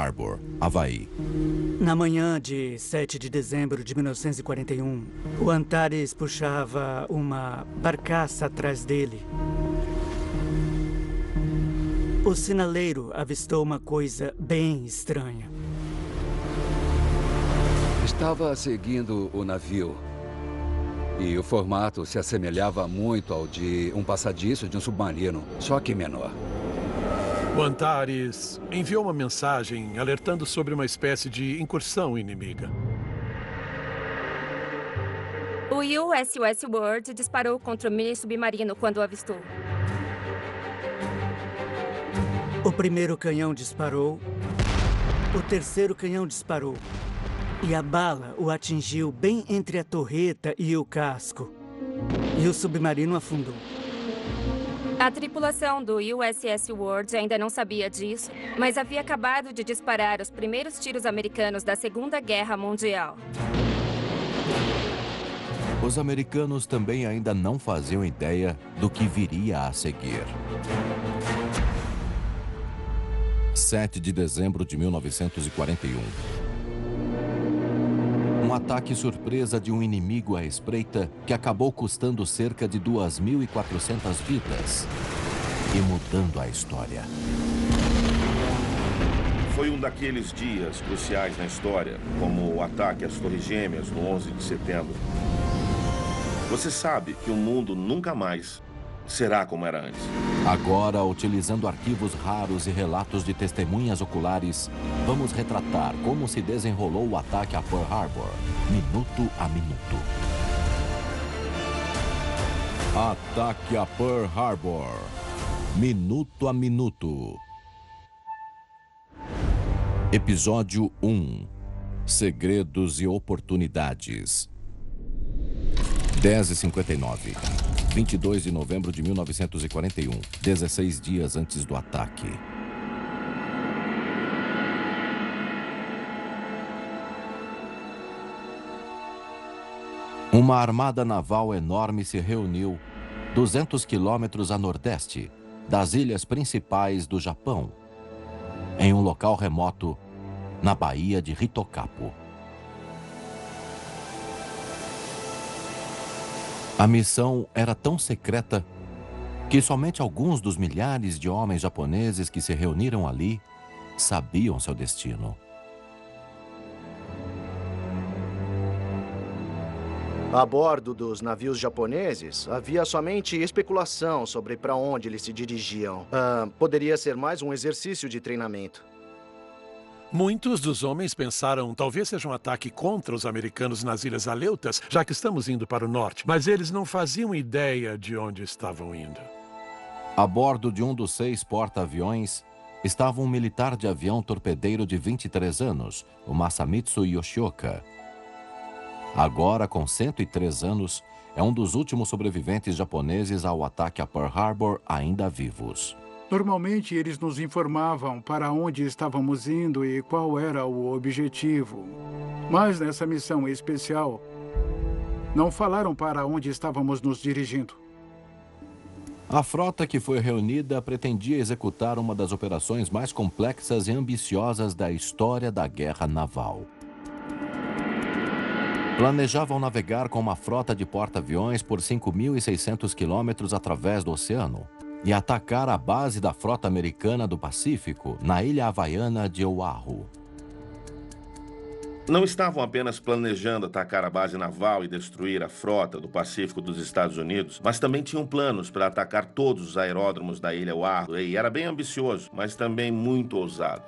Harbor, Havaí. Na manhã de 7 de dezembro de 1941, o Antares puxava uma barcaça atrás dele. O sinaleiro avistou uma coisa bem estranha. Estava seguindo o navio e o formato se assemelhava muito ao de um passadiço de um submarino, só que menor. O Antares enviou uma mensagem alertando sobre uma espécie de incursão inimiga. O USS Word disparou contra o mini submarino quando o avistou. O primeiro canhão disparou, o terceiro canhão disparou. E a bala o atingiu bem entre a torreta e o casco. E o submarino afundou. A tripulação do USS Word ainda não sabia disso, mas havia acabado de disparar os primeiros tiros americanos da Segunda Guerra Mundial. Os americanos também ainda não faziam ideia do que viria a seguir. 7 de dezembro de 1941. Um ataque surpresa de um inimigo à espreita que acabou custando cerca de 2.400 vidas e mudando a história. Foi um daqueles dias cruciais na história, como o ataque às Torres Gêmeas no 11 de setembro. Você sabe que o mundo nunca mais será como era antes. Agora, utilizando arquivos raros e relatos de testemunhas oculares, vamos retratar como se desenrolou o ataque a Pearl Harbor, minuto a minuto. Ataque a Pearl Harbor, minuto a minuto. Episódio 1. Segredos e oportunidades. 10h59. 22 de novembro de 1941, 16 dias antes do ataque. Uma armada naval enorme se reuniu 200 quilômetros a nordeste das ilhas principais do Japão, em um local remoto na Baía de Hitokapo. A missão era tão secreta que somente alguns dos milhares de homens japoneses que se reuniram ali sabiam seu destino. A bordo dos navios japoneses, havia somente especulação sobre para onde eles se dirigiam. Poderia ser mais um exercício de treinamento. Muitos dos homens pensaram talvez seja um ataque contra os americanos nas Ilhas Aleutas, já que estamos indo para o norte. Mas eles não faziam ideia de onde estavam indo. A bordo de um dos 6 porta-aviões estava um militar de avião torpedeiro de 23 anos, o Masamitsu Yoshioka. Agora, com 103 anos, é um dos últimos sobreviventes japoneses ao ataque a Pearl Harbor ainda vivos. Normalmente, eles nos informavam para onde estávamos indo e qual era o objetivo. Mas nessa missão especial, não falaram para onde estávamos nos dirigindo. A frota que foi reunida pretendia executar uma das operações mais complexas e ambiciosas da história da guerra naval. Planejavam navegar com uma frota de porta-aviões por 5.600 quilômetros através do oceano e atacar a base da frota americana do Pacífico, na ilha havaiana de Oahu. Não estavam apenas planejando atacar a base naval e destruir a frota do Pacífico dos Estados Unidos, mas também tinham planos para atacar todos os aeródromos da ilha Oahu. E era bem ambicioso, mas também muito ousado.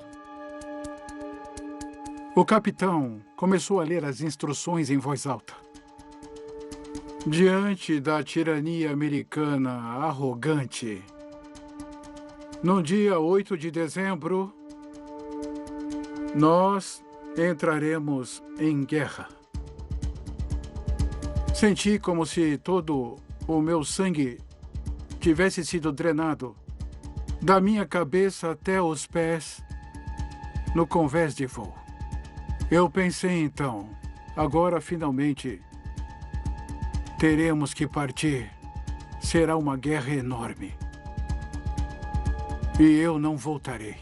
O capitão começou a ler as instruções em voz alta. Diante da tirania americana arrogante, no dia 8 de dezembro, nós entraremos em guerra. Senti como se todo o meu sangue tivesse sido drenado da minha cabeça até os pés no convés de voo. Eu pensei então, agora finalmente teremos que partir. Será uma guerra enorme. E eu não voltarei.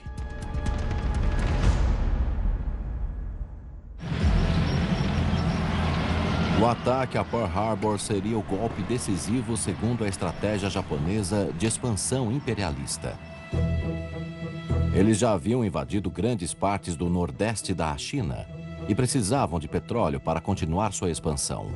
O ataque a Pearl Harbor seria o golpe decisivo segundo a estratégia japonesa de expansão imperialista. Eles já haviam invadido grandes partes do nordeste da China e precisavam de petróleo para continuar sua expansão.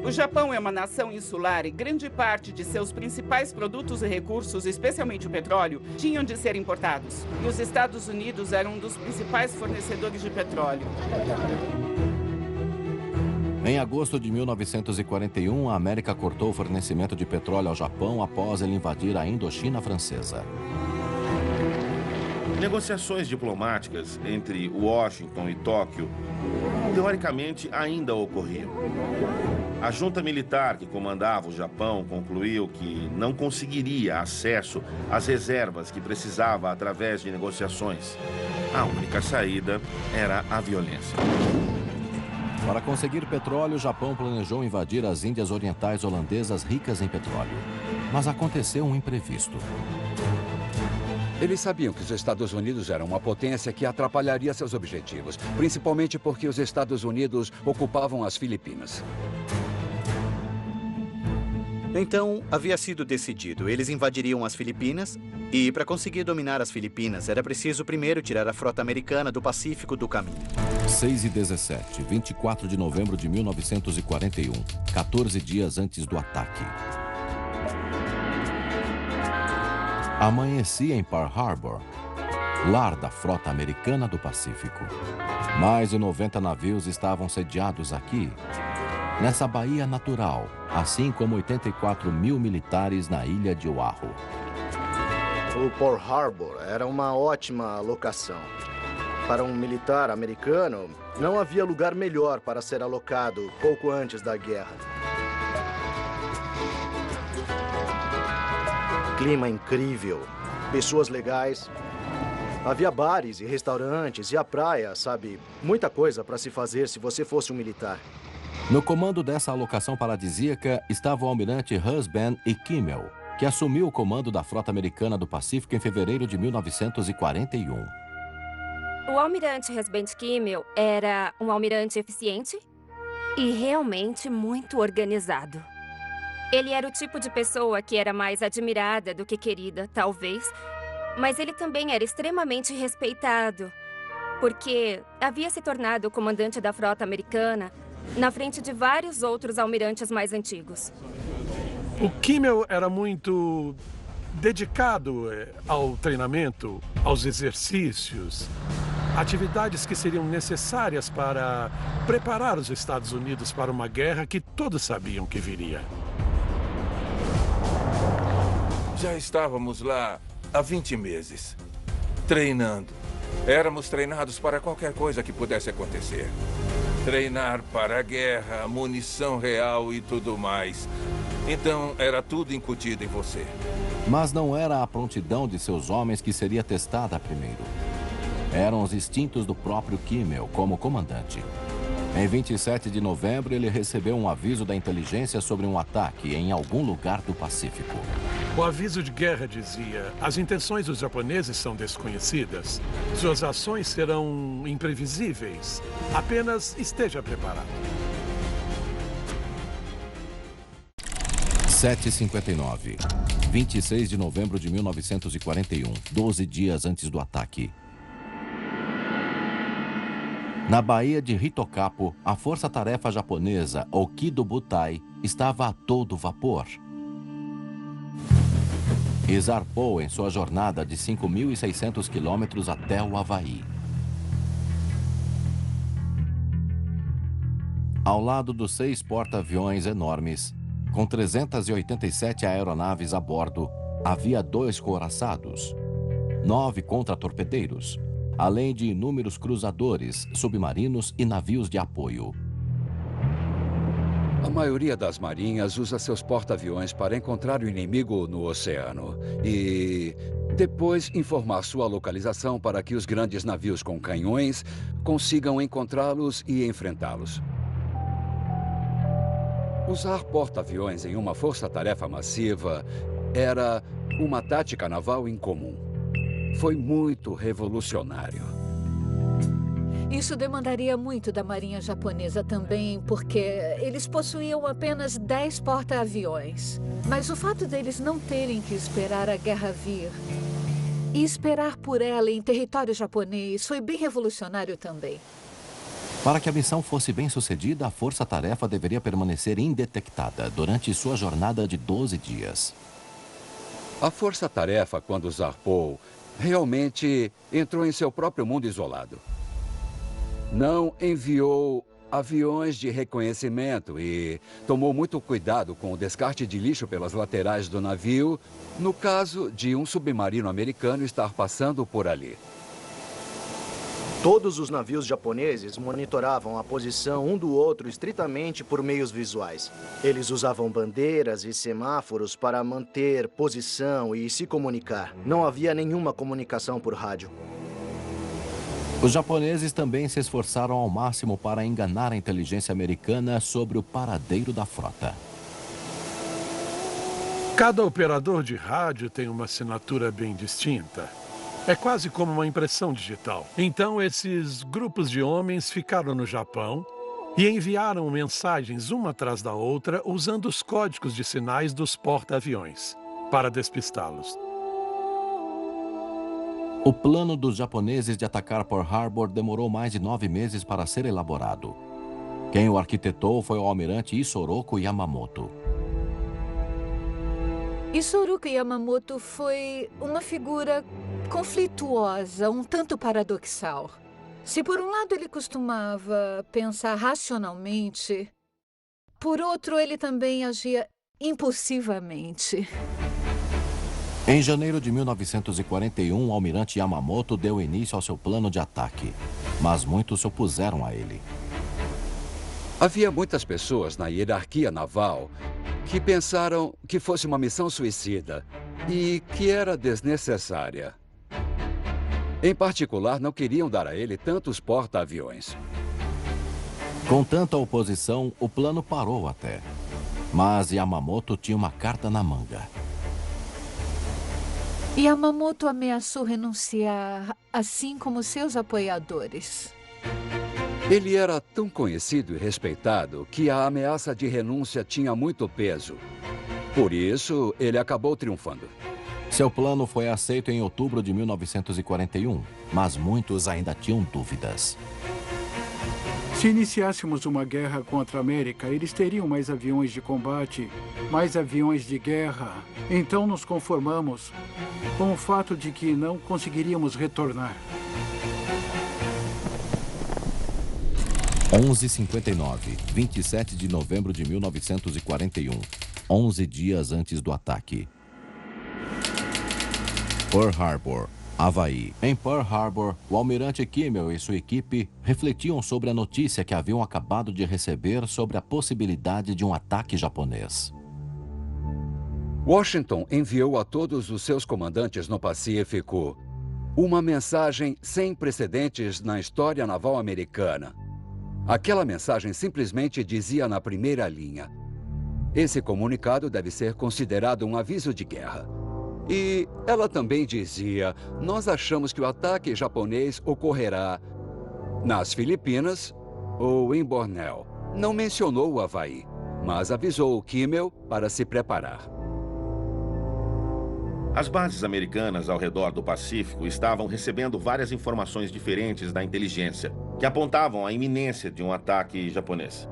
O Japão é uma nação insular e grande parte de seus principais produtos e recursos, especialmente o petróleo, tinham de ser importados. E os Estados Unidos eram um dos principais fornecedores de petróleo. Em agosto de 1941, a América cortou o fornecimento de petróleo ao Japão após ele invadir a Indochina francesa. Negociações diplomáticas entre Washington e Tóquio, teoricamente, ainda ocorriam. A junta militar que comandava o Japão concluiu que não conseguiria acesso às reservas que precisava através de negociações. A única saída era a violência. Para conseguir petróleo, o Japão planejou invadir as Índias Orientais holandesas ricas em petróleo. Mas aconteceu um imprevisto. Eles sabiam que os Estados Unidos eram uma potência que atrapalharia seus objetivos, principalmente porque os Estados Unidos ocupavam as Filipinas. Então, havia sido decidido. Eles invadiriam as Filipinas e, para conseguir dominar as Filipinas, era preciso primeiro tirar a frota americana do Pacífico do caminho. 6:17, 24 de novembro de 1941, 14 dias antes do ataque. Amanhecia em Pearl Harbor, lar da frota americana do Pacífico. Mais de 90 navios estavam sediados aqui, nessa baía natural, assim como 84 mil militares na ilha de Oahu. O Pearl Harbor era uma ótima locação. Para um militar americano, não havia lugar melhor para ser alocado pouco antes da guerra. Clima incrível, pessoas legais. Havia bares e restaurantes e a praia, sabe? Muita coisa para se fazer se você fosse um militar. No comando dessa alocação paradisíaca estava o almirante Husband E. Kimmel, que assumiu o comando da frota americana do Pacífico em fevereiro de 1941. O almirante Husband Kimmel era um almirante eficiente e realmente muito organizado. Ele era o tipo de pessoa que era mais admirada do que querida, talvez, mas ele também era extremamente respeitado, porque havia se tornado o comandante da frota americana na frente de vários outros almirantes mais antigos. O Kimmel era muito dedicado ao treinamento, aos exercícios, atividades que seriam necessárias para preparar os Estados Unidos para uma guerra que todos sabiam que viria. Já estávamos lá há 20 meses, treinando. Éramos treinados para qualquer coisa que pudesse acontecer. Treinar para a guerra, munição real e tudo mais. Então, era tudo incutido em você. Mas não era a prontidão de seus homens que seria testada primeiro. Eram os instintos do próprio Kimmel como comandante. Em 27 de novembro, ele recebeu um aviso da inteligência sobre um ataque em algum lugar do Pacífico. O aviso de guerra dizia: as intenções dos japoneses são desconhecidas. Suas ações serão imprevisíveis. Apenas esteja preparado. 7h59, 26 de novembro de 1941, 12 dias antes do ataque. Na Baía de Hitokapo, a força-tarefa japonesa Okido Butai estava a todo vapor. E zarpou em sua jornada de 5.600 quilômetros até o Havaí. Ao lado dos 6 porta-aviões enormes, com 387 aeronaves a bordo, havia 2 couraçados, 9 contra-torpedeiros, além de inúmeros cruzadores, submarinos e navios de apoio. A maioria das marinhas usa seus porta-aviões para encontrar o inimigo no oceano e depois informar sua localização para que os grandes navios com canhões consigam encontrá-los e enfrentá-los. Usar porta-aviões em uma força-tarefa massiva era uma tática naval incomum. Foi muito revolucionário. Isso demandaria muito da Marinha Japonesa também, porque eles possuíam apenas 10 porta-aviões. Mas o fato deles não terem que esperar a guerra vir e esperar por ela em território japonês foi bem revolucionário também. Para que a missão fosse bem sucedida, a força-tarefa deveria permanecer indetectada durante sua jornada de 12 dias. A força-tarefa, quando zarpou, realmente entrou em seu próprio mundo isolado. Não enviou aviões de reconhecimento e tomou muito cuidado com o descarte de lixo pelas laterais do navio, no caso de um submarino americano estar passando por ali. Todos os navios japoneses monitoravam a posição um do outro estritamente por meios visuais. Eles usavam bandeiras e semáforos para manter posição e se comunicar. Não havia nenhuma comunicação por rádio. Os japoneses também se esforçaram ao máximo para enganar a inteligência americana sobre o paradeiro da frota. Cada operador de rádio tem uma assinatura bem distinta. É quase como uma impressão digital. Então, esses grupos de homens ficaram no Japão e enviaram mensagens uma atrás da outra usando os códigos de sinais dos porta-aviões para despistá-los. O plano dos japoneses de atacar Pearl Harbor demorou mais de 9 meses para ser elaborado. Quem o arquitetou foi o almirante Isoroku Yamamoto. Isoroku Yamamoto foi uma figura conflituosa, um tanto paradoxal. Se por um lado ele costumava pensar racionalmente, por outro ele também agia impulsivamente. Em janeiro de 1941, o almirante Yamamoto deu início ao seu plano de ataque, mas muitos se opuseram a ele. Havia muitas pessoas na hierarquia naval que pensaram que fosse uma missão suicida e que era desnecessária. Em particular, não queriam dar a ele tantos porta-aviões. Com tanta oposição, o plano parou até. Mas Yamamoto tinha uma carta na manga. Yamamoto ameaçou renunciar, assim como seus apoiadores. Ele era tão conhecido e respeitado que a ameaça de renúncia tinha muito peso. Por isso, ele acabou triunfando. Seu plano foi aceito em outubro de 1941, mas muitos ainda tinham dúvidas. Se iniciássemos uma guerra contra a América, eles teriam mais aviões de combate, mais aviões de guerra. Então nos conformamos com o fato de que não conseguiríamos retornar. 11h59, 27 de novembro de 1941, 11 dias antes do ataque. Pearl Harbor, Havaí. Em Pearl Harbor, o almirante Kimmel e sua equipe refletiam sobre a notícia que haviam acabado de receber sobre a possibilidade de um ataque japonês. Washington enviou a todos os seus comandantes no Pacífico uma mensagem sem precedentes na história naval americana. Aquela mensagem simplesmente dizia na primeira linha: esse comunicado deve ser considerado um aviso de guerra. E ela também dizia: nós achamos que o ataque japonês ocorrerá nas Filipinas ou em Bornéu. Não mencionou o Havaí, mas avisou o Kimmel para se preparar. As bases americanas ao redor do Pacífico estavam recebendo várias informações diferentes da inteligência, que apontavam a iminência de um ataque japonês.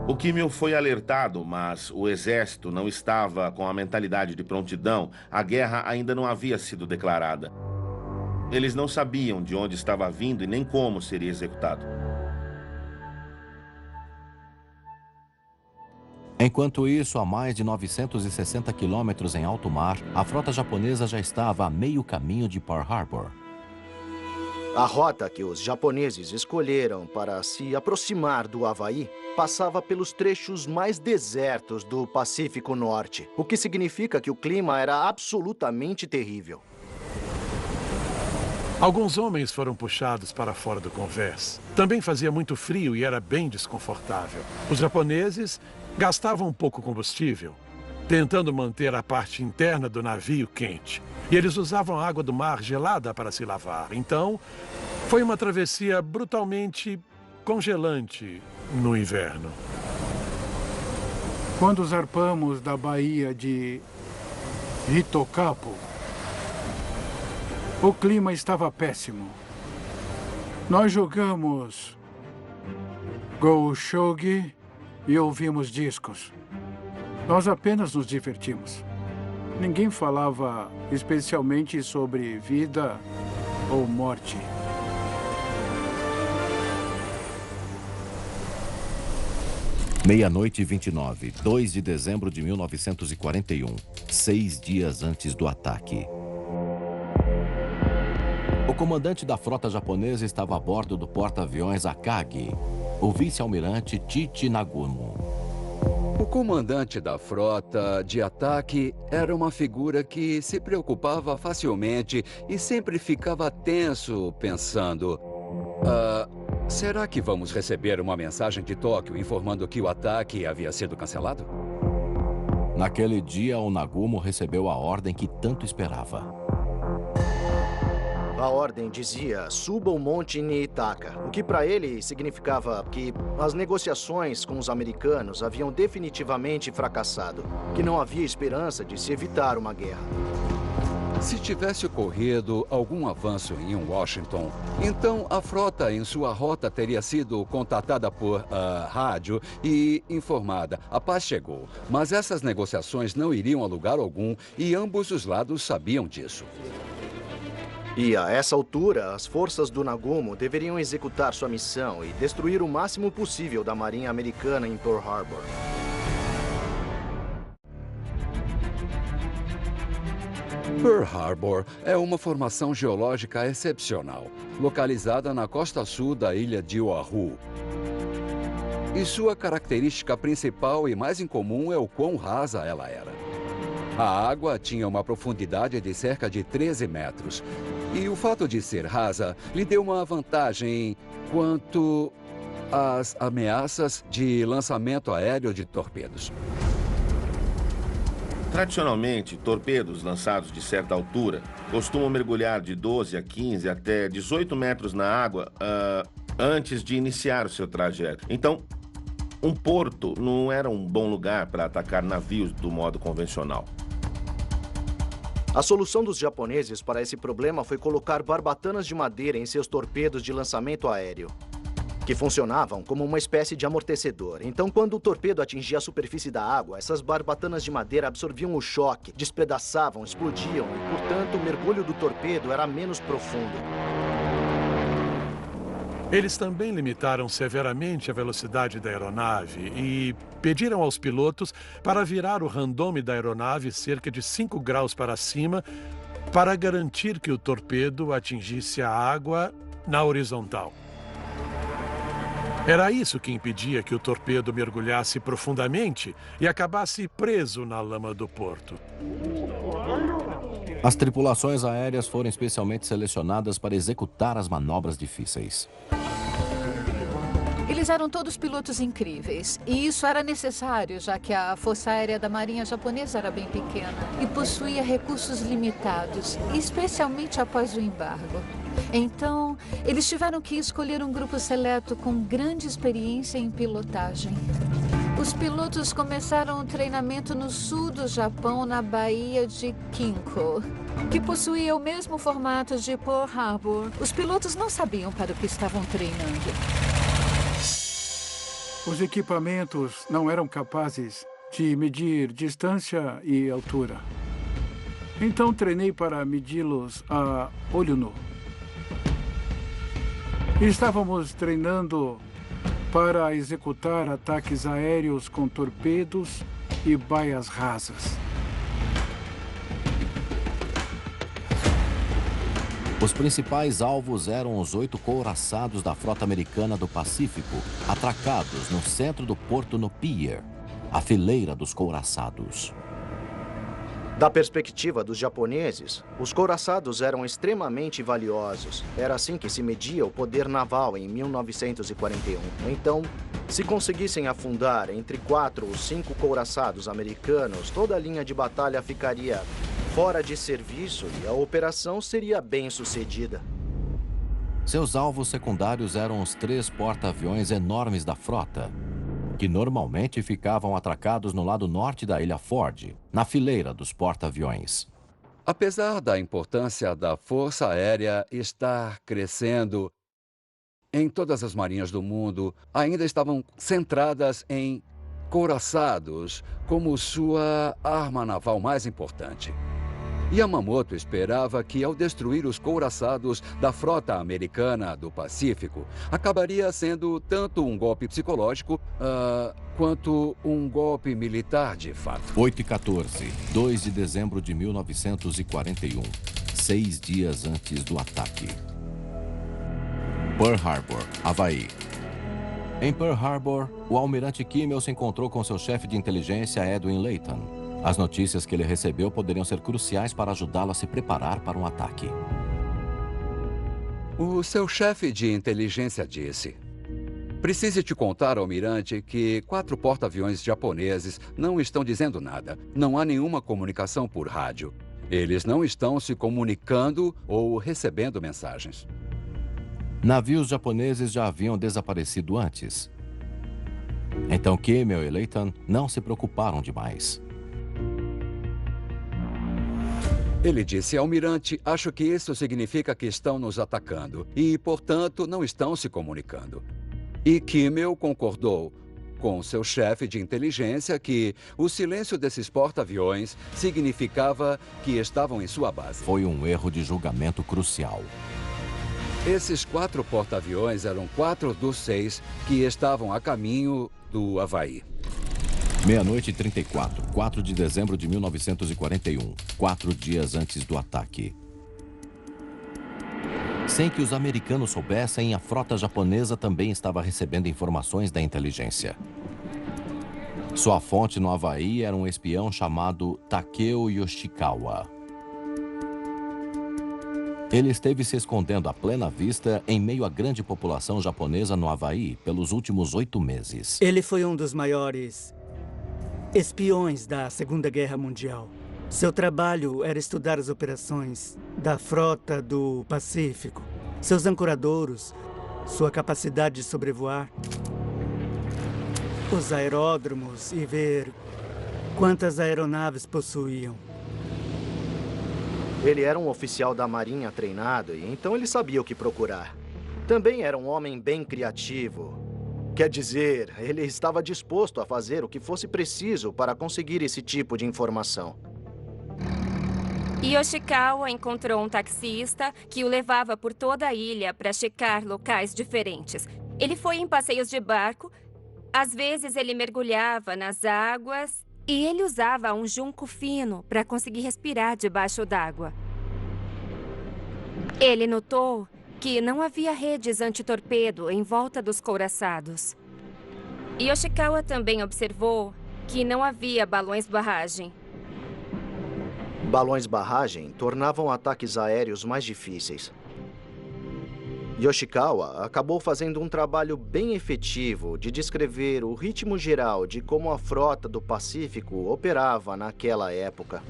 O Kimmel foi alertado, mas o exército não estava com a mentalidade de prontidão. A guerra ainda não havia sido declarada. Eles não sabiam de onde estava vindo e nem como seria executado. Enquanto isso, a mais de 960 quilômetros em alto mar, a frota japonesa já estava a meio caminho de Pearl Harbor. A rota que os japoneses escolheram para se aproximar do Havaí passava pelos trechos mais desertos do Pacífico Norte, o que significa que o clima era absolutamente terrível. Alguns homens foram puxados para fora do convés. Também fazia muito frio e era bem desconfortável. Os japoneses gastavam pouco combustível, tentando manter a parte interna do navio quente. E eles usavam a água do mar gelada para se lavar. Então, Foi uma travessia brutalmente congelante no inverno. Quando zarpamos da Baía de Hitokapo, o clima estava péssimo. Nós jogamos Go Shogi e ouvimos discos. Nós apenas nos divertimos. Ninguém falava especialmente sobre vida ou morte. Meia-noite e 29, 2 de dezembro de 1941, 6 dias antes do ataque. O comandante da frota japonesa estava a bordo do porta-aviões Akagi, o vice-almirante Chichi Nagumo. O comandante da frota de ataque era uma figura que se preocupava facilmente e sempre ficava tenso, pensando... será que vamos receber uma mensagem de Tóquio informando que o ataque havia sido cancelado? Naquele dia, o Nagumo recebeu a ordem que tanto esperava. A ordem dizia, suba o Monte Niitaka, o que para ele significava que as negociações com os americanos haviam definitivamente fracassado, que não havia esperança de se evitar uma guerra. Se tivesse ocorrido algum avanço em Washington, então a frota em sua rota teria sido contatada por rádio e informada. A paz chegou, mas essas negociações não iriam a lugar algum e ambos os lados sabiam disso. E a essa altura, as forças do Nagumo deveriam executar sua missão e destruir o máximo possível da Marinha Americana em Pearl Harbor. Pearl Harbor é uma formação geológica excepcional, localizada na costa sul da ilha de Oahu. E sua característica principal e mais incomum é o quão rasa ela era. A água tinha uma profundidade de cerca de 13 metros. E o fato de ser rasa lhe deu uma vantagem quanto às ameaças de lançamento aéreo de torpedos. Tradicionalmente, torpedos lançados de certa altura costumam mergulhar de 12 a 15 até 18 metros na água antes de iniciar o seu trajeto. Então, um porto não era um bom lugar para atacar navios do modo convencional. A solução dos japoneses para esse problema foi colocar barbatanas de madeira em seus torpedos de lançamento aéreo, que funcionavam como uma espécie de amortecedor. Então, quando o torpedo atingia a superfície da água, essas barbatanas de madeira absorviam o choque, despedaçavam, explodiam e, portanto, o mergulho do torpedo era menos profundo. Eles também limitaram severamente a velocidade da aeronave e pediram aos pilotos para virar o randome da aeronave cerca de 5 graus para cima para garantir que o torpedo atingisse a água na horizontal. Era isso que impedia que o torpedo mergulhasse profundamente e acabasse preso na lama do porto. As tripulações aéreas foram especialmente selecionadas para executar as manobras difíceis. Eles eram todos pilotos incríveis, e isso era necessário, já que a Força Aérea da Marinha Japonesa era bem pequena e possuía recursos limitados, especialmente após o embargo. Então, eles tiveram que escolher um grupo seleto com grande experiência em pilotagem. Os pilotos começaram o treinamento no sul do Japão, na Baía de Kinko, que possuía o mesmo formato de Pearl Harbor. Os pilotos não sabiam para o que estavam treinando. Os equipamentos não eram capazes de medir distância e altura. Então treinei para medi-los a olho nu. Estávamos treinando para executar ataques aéreos com torpedos e baias rasas. Os principais alvos eram os 8 couraçados da frota americana do Pacífico, atracados no centro do porto no Pier, a fileira dos couraçados. Da perspectiva dos japoneses, os couraçados eram extremamente valiosos. Era assim que se media o poder naval em 1941. Então, se conseguissem afundar entre 4 ou 5 couraçados americanos, toda a linha de batalha ficaria fora de serviço e a operação seria bem sucedida. Seus alvos secundários eram os 3 porta-aviões enormes da frota, que normalmente ficavam atracados no lado norte da Ilha Ford, na fileira dos porta-aviões. Apesar da importância da Força Aérea estar crescendo em todas as marinhas do mundo, ainda estavam centradas em couraçados como sua arma naval mais importante. Yamamoto esperava que, ao destruir os couraçados da frota americana do Pacífico, acabaria sendo tanto um golpe psicológico quanto um golpe militar de fato. 8h14, 2 de dezembro de 1941, 6 dias antes do ataque. Pearl Harbor, Havaí. Em Pearl Harbor, o almirante Kimmel se encontrou com seu chefe de inteligência, Edwin Layton. As notícias que ele recebeu poderiam ser cruciais para ajudá-lo a se preparar para um ataque. O seu chefe de inteligência disse: "Preciso te contar, almirante, que 4 porta-aviões japoneses não estão dizendo nada. Não há nenhuma comunicação por rádio. Eles não estão se comunicando ou recebendo mensagens." Navios japoneses já haviam desaparecido antes. Então Kimmel e Layton não se preocuparam demais. Ele disse: "Almirante, acho que isso significa que estão nos atacando e, portanto, não estão se comunicando." E Kimmel concordou com seu chefe de inteligência que o silêncio desses porta-aviões significava que estavam em sua base. Foi um erro de julgamento crucial. Esses 4 porta-aviões eram 4 dos 6 que estavam a caminho do Havaí. 00:34, 4 de dezembro de 1941, 4 dias antes do ataque. Sem que os americanos soubessem, a frota japonesa também estava recebendo informações da inteligência. Sua fonte no Havaí era um espião chamado Takeo Yoshikawa. Ele esteve se escondendo à plena vista em meio à grande população japonesa no Havaí pelos últimos 8 meses. Ele foi um dos maiores espiões da Segunda Guerra Mundial. Seu trabalho era estudar as operações da frota do Pacífico, seus ancoradouros, sua capacidade de sobrevoar, os aeródromos e ver quantas aeronaves possuíam. Ele era um oficial da Marinha treinado e então ele sabia o que procurar. Também era um homem bem criativo. Quer dizer, ele estava disposto a fazer o que fosse preciso para conseguir esse tipo de informação. Yoshikawa encontrou um taxista que o levava por toda a ilha para checar locais diferentes. Ele foi em passeios de barco, às vezes ele mergulhava nas águas e ele usava um junco fino para conseguir respirar debaixo d'água. Ele notou que não havia redes antitorpedo em volta dos couraçados. Yoshikawa também observou que não havia balões-barragem. Balões-barragem tornavam ataques aéreos mais difíceis. Yoshikawa acabou fazendo um trabalho bem efetivo de descrever o ritmo geral de como a frota do Pacífico operava naquela época.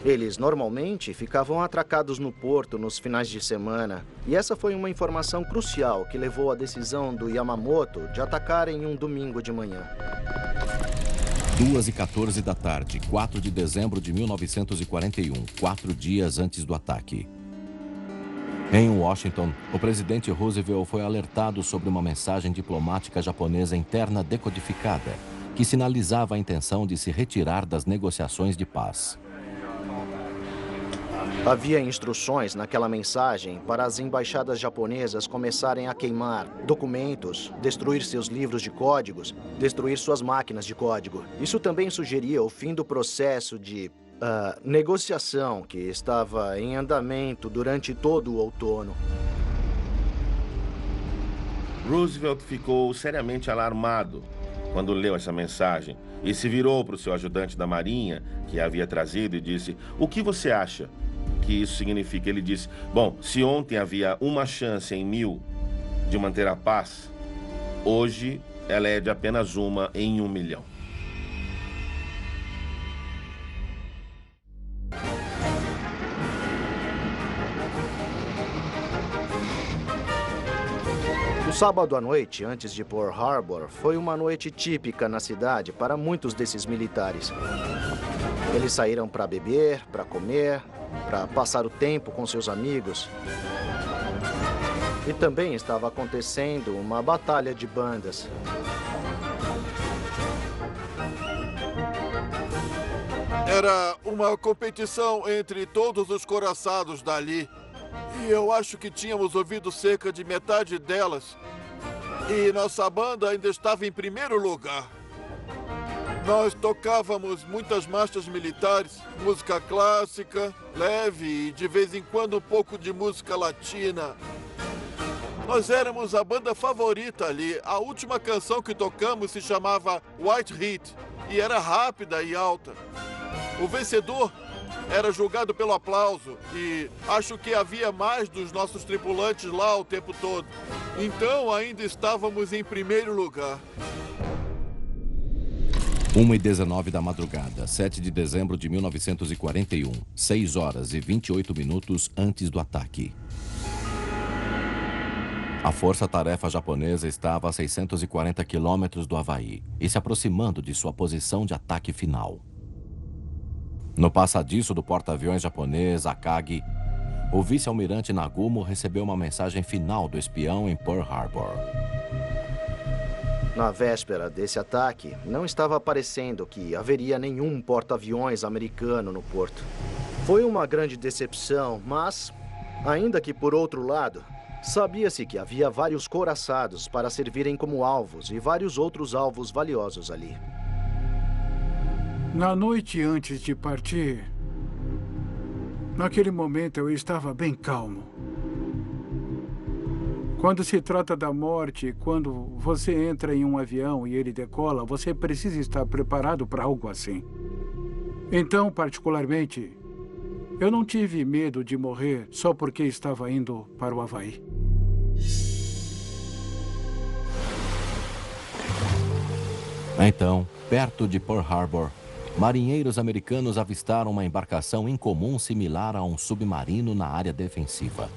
Eles normalmente ficavam atracados no porto nos finais de semana, e essa foi uma informação crucial que levou à decisão do Yamamoto de atacar em um domingo de manhã. 2h14 da tarde, 4 de dezembro de 1941, 4 dias antes do ataque. Em Washington, o presidente Roosevelt foi alertado sobre uma mensagem diplomática japonesa interna decodificada, que sinalizava a intenção de se retirar das negociações de paz. Havia instruções naquela mensagem para as embaixadas japonesas começarem a queimar documentos, destruir seus livros de códigos, destruir suas máquinas de código. Isso também sugeria o fim do processo de negociação que estava em andamento durante todo o outono. Roosevelt ficou seriamente alarmado quando leu essa mensagem e se virou para o seu ajudante da Marinha, que a havia trazido, e disse: "O que você acha que isso significa?" Ele disse: "Bom, se ontem havia uma chance em 1000 de manter a paz, hoje ela é de apenas uma em 1 milhão." O sábado à noite, antes de Pearl Harbor, foi uma noite típica na cidade para muitos desses militares. Eles saíram para beber, para comer, para passar o tempo com seus amigos. E também estava acontecendo uma batalha de bandas. Era uma competição entre todos os coraçados dali. E eu acho que tínhamos ouvido cerca de metade delas. E nossa banda ainda estava em primeiro lugar. Nós tocávamos muitas marchas militares, música clássica, leve e de vez em quando um pouco de música latina. Nós éramos a banda favorita ali. A última canção que tocamos se chamava White Heat e era rápida e alta. O vencedor era julgado pelo aplauso e acho que havia mais dos nossos tripulantes lá o tempo todo. Então ainda estávamos em primeiro lugar. 1h19 da madrugada, 7 de dezembro de 1941, 6 horas e 28 minutos antes do ataque. A força-tarefa japonesa estava a 640 quilômetros do Havaí e se aproximando de sua posição de ataque final. No passadiço do porta-aviões japonês Akagi, o vice-almirante Nagumo recebeu uma mensagem final do espião em Pearl Harbor. Na véspera desse ataque, não estava parecendo que haveria nenhum porta-aviões americano no porto. Foi uma grande decepção, mas, ainda que por outro lado, sabia-se que havia vários couraçados para servirem como alvos e vários outros alvos valiosos ali. Na noite antes de partir, naquele momento eu estava bem calmo. Quando se trata da morte, quando você entra em um avião e ele decola, você precisa estar preparado para algo assim. Então, particularmente, eu não tive medo de morrer só porque estava indo para o Havaí. Então, perto de Pearl Harbor, marinheiros americanos avistaram uma embarcação incomum similar a um submarino na área defensiva.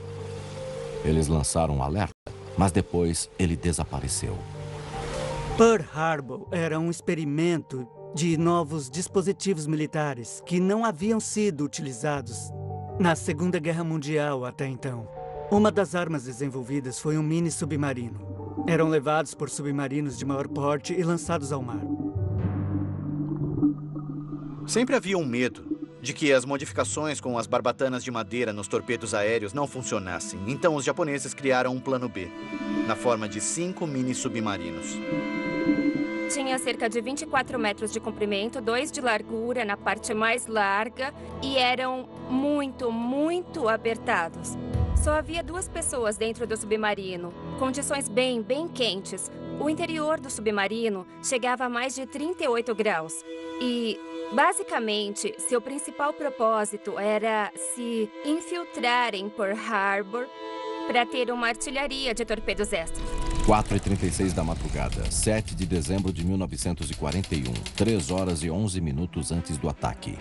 Eles lançaram um alerta, mas depois ele desapareceu. Pearl Harbor era um experimento de novos dispositivos militares que não haviam sido utilizados na Segunda Guerra Mundial até então. Uma das armas desenvolvidas foi um mini-submarino. Eram levados por submarinos de maior porte e lançados ao mar. Sempre havia um medo de que as modificações com as barbatanas de madeira nos torpedos aéreos não funcionassem. Então os japoneses criaram um plano B, na forma de 5 mini-submarinos. Tinha cerca de 24 metros de comprimento, 2 de largura na parte mais larga e eram muito apertados. Só havia 2 pessoas dentro do submarino, condições bem quentes. O interior do submarino chegava a mais de 38 graus e, basicamente, seu principal propósito era se infiltrar em Pearl Harbor para ter uma artilharia de torpedos extras. 4h36 da madrugada, 7 de dezembro de 1941, 3 horas e 11 minutos antes do ataque.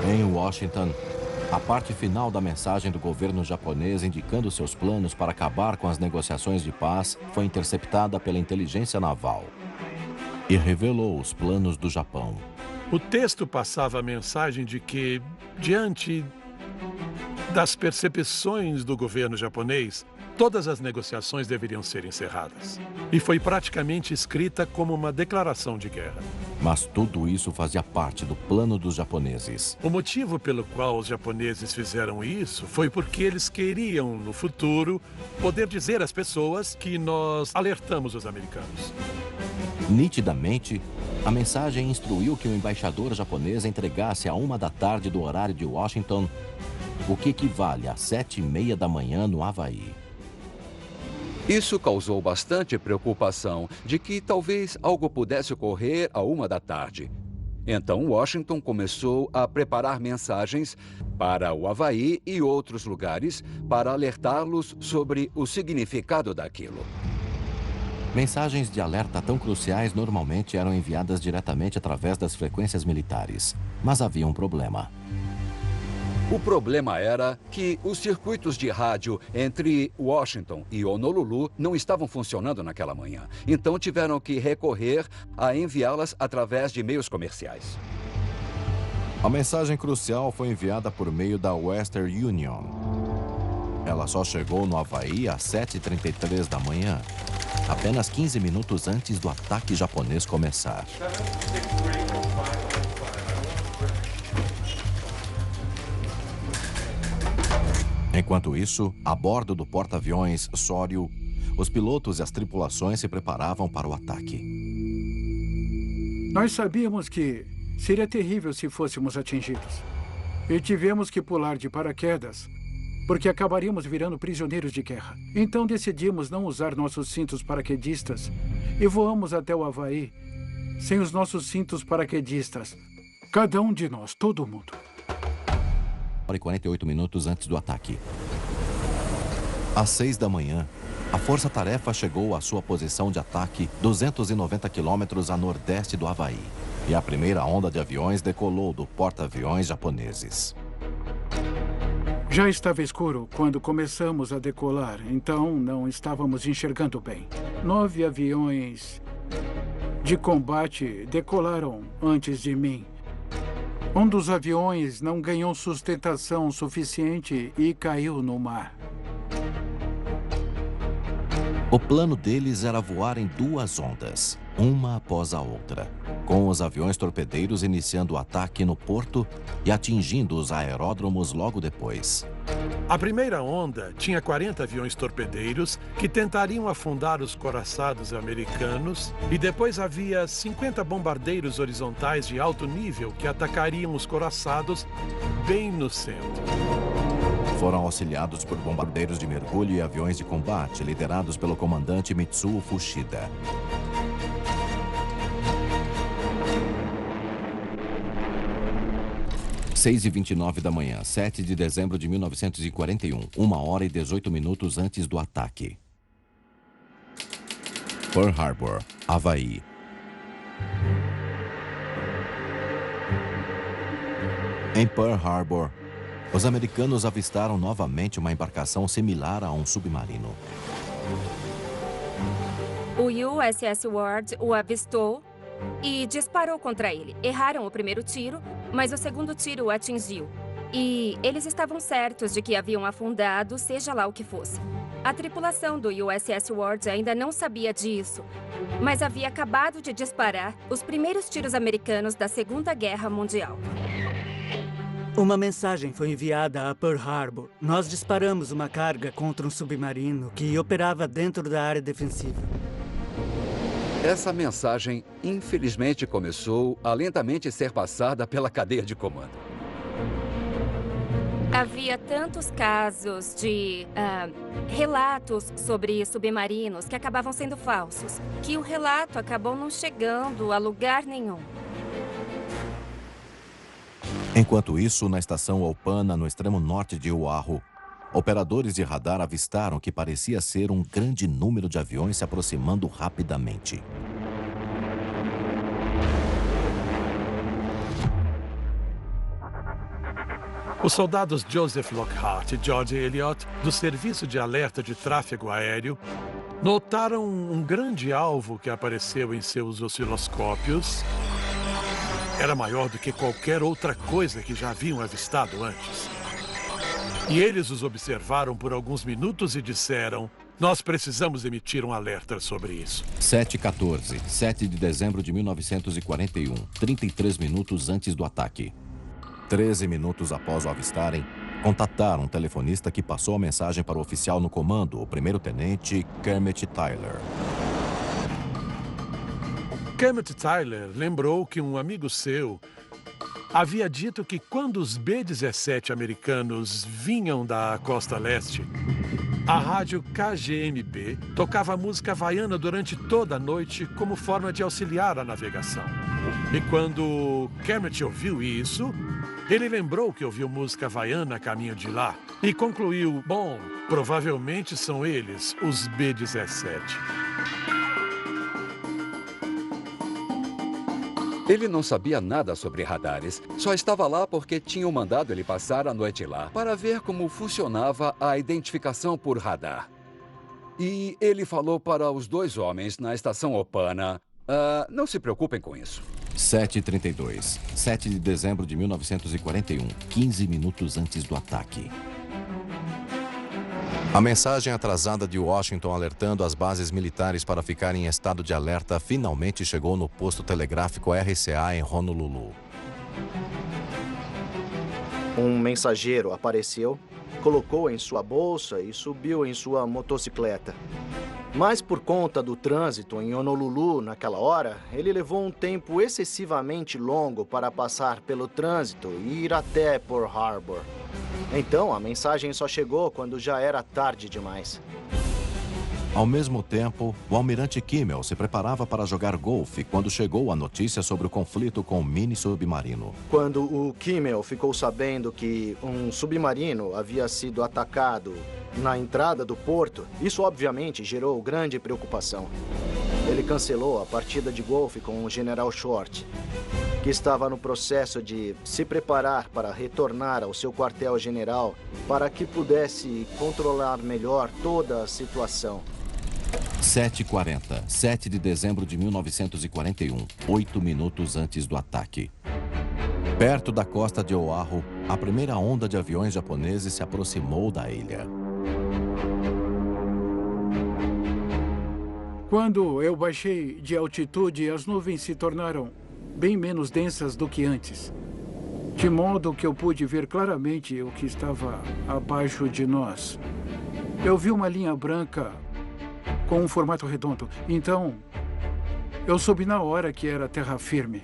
Em Washington, a parte final da mensagem do governo japonês indicando seus planos para acabar com as negociações de paz foi interceptada pela inteligência naval e revelou os planos do Japão. O texto passava a mensagem de que, diante das percepções do governo japonês, todas as negociações deveriam ser encerradas. E foi praticamente escrita como uma declaração de guerra. Mas tudo isso fazia parte do plano dos japoneses. O motivo pelo qual os japoneses fizeram isso foi porque eles queriam, no futuro, poder dizer às pessoas que nós alertamos os americanos. Nitidamente, a mensagem instruiu que o embaixador japonês entregasse à 1 da tarde do horário de Washington, o que equivale a 7h30 da manhã no Havaí. Isso causou bastante preocupação de que talvez algo pudesse ocorrer à 1 da tarde. Então, Washington começou a preparar mensagens para o Havaí e outros lugares para alertá-los sobre o significado daquilo. Mensagens de alerta tão cruciais normalmente eram enviadas diretamente através das frequências militares. Mas havia um problema. O problema era que os circuitos de rádio entre Washington e Honolulu não estavam funcionando naquela manhã. Então tiveram que recorrer a enviá-las através de meios comerciais. A mensagem crucial foi enviada por meio da Western Union. Ela só chegou no Havaí às 7h33 da manhã, apenas 15 minutos antes do ataque japonês começar. Enquanto isso, a bordo do porta-aviões Soryu, os pilotos e as tripulações se preparavam para o ataque. Nós sabíamos que seria terrível se fôssemos atingidos. E tivemos que pular de paraquedas, porque acabaríamos virando prisioneiros de guerra. Então decidimos não usar nossos cintos paraquedistas e voamos até o Havaí sem os nossos cintos paraquedistas. Cada um de nós, todo mundo. 48 minutos antes do ataque. Às 6 da manhã, a força-tarefa chegou à sua posição de ataque 290 quilômetros a nordeste do Havaí. E a primeira onda de aviões decolou do porta-aviões japoneses. Já estava escuro quando começamos a decolar, então não estávamos enxergando bem. 9 aviões de combate decolaram antes de mim. Um dos aviões não ganhou sustentação suficiente e caiu no mar. O plano deles era voar em 2 ondas, uma após a outra, com os aviões torpedeiros iniciando o ataque no porto e atingindo os aeródromos logo depois. A primeira onda tinha 40 aviões torpedeiros que tentariam afundar os coraçados americanos e depois havia 50 bombardeiros horizontais de alto nível que atacariam os coraçados bem no centro. Foram auxiliados por bombardeiros de mergulho e aviões de combate liderados pelo comandante Mitsuo Fuchida. Às 6h29 da manhã, 7 de dezembro de 1941, 1h18 antes do ataque. Pearl Harbor, Havaí. Em Pearl Harbor, os americanos avistaram novamente uma embarcação similar a um submarino. O USS Ward o avistou e disparou contra ele. Erraram o primeiro tiro, mas o segundo tiro o atingiu. E eles estavam certos de que haviam afundado, seja lá o que fosse. A tripulação do USS Ward ainda não sabia disso, mas havia acabado de disparar os primeiros tiros americanos da Segunda Guerra Mundial. Uma mensagem foi enviada a Pearl Harbor. Nós disparamos uma carga contra um submarino que operava dentro da área defensiva. Essa mensagem, infelizmente, começou a lentamente ser passada pela cadeia de comando. Havia tantos casos de relatos sobre submarinos que acabavam sendo falsos, que o relato acabou não chegando a lugar nenhum. Enquanto isso, na estação Opana, no extremo norte de Oahu, operadores de radar avistaram que parecia ser um grande número de aviões se aproximando rapidamente. Os soldados Joseph Lockhart e George Elliott, do Serviço de Alerta de Tráfego Aéreo, notaram um grande alvo que apareceu em seus osciloscópios. Era maior do que qualquer outra coisa que já haviam avistado antes. E eles os observaram por alguns minutos e disseram: nós precisamos emitir um alerta sobre isso. 7h14, 7 de dezembro de 1941, 33 minutos antes do ataque. 13 minutos após o avistarem, contataram um telefonista que passou a mensagem para o oficial no comando, o primeiro-tenente Kermit Tyler. Kermit Tyler lembrou que um amigo seu havia dito que quando os B-17 americanos vinham da costa leste, a rádio KGMB tocava música havaiana durante toda a noite como forma de auxiliar a navegação. E quando Kermit ouviu isso, ele lembrou que ouviu música havaiana a caminho de lá e concluiu: bom, provavelmente são eles, os B-17. Ele não sabia nada sobre radares. Só estava lá porque tinham mandado ele passar a noite lá para ver como funcionava a identificação por radar. E ele falou para os 2 homens na estação Opana, não se preocupem com isso. 7h32, 7 de dezembro de 1941, 15 minutos antes do ataque. A mensagem atrasada de Washington alertando as bases militares para ficarem em estado de alerta finalmente chegou no posto telegráfico RCA em Honolulu. Um mensageiro apareceu, colocou em sua bolsa e subiu em sua motocicleta. Mas por conta do trânsito em Honolulu naquela hora, ele levou um tempo excessivamente longo para passar pelo trânsito e ir até Pearl Harbor. Então, a mensagem só chegou quando já era tarde demais. Ao mesmo tempo, o almirante Kimmel se preparava para jogar golfe quando chegou a notícia sobre o conflito com o mini submarino. Quando o Kimmel ficou sabendo que um submarino havia sido atacado na entrada do porto, isso obviamente gerou grande preocupação. Ele cancelou a partida de golfe com o General Short, que estava no processo de se preparar para retornar ao seu quartel-general para que pudesse controlar melhor toda a situação. 7h40, 7 de dezembro de 1941, 8 minutos antes do ataque. Perto da costa de Oahu, a primeira onda de aviões japoneses se aproximou da ilha. Quando eu baixei de altitude, as nuvens se tornaram bem menos densas do que antes, de modo que eu pude ver claramente o que estava abaixo de nós. Eu vi uma linha branca com um formato redondo. Então, eu soube na hora que era terra firme.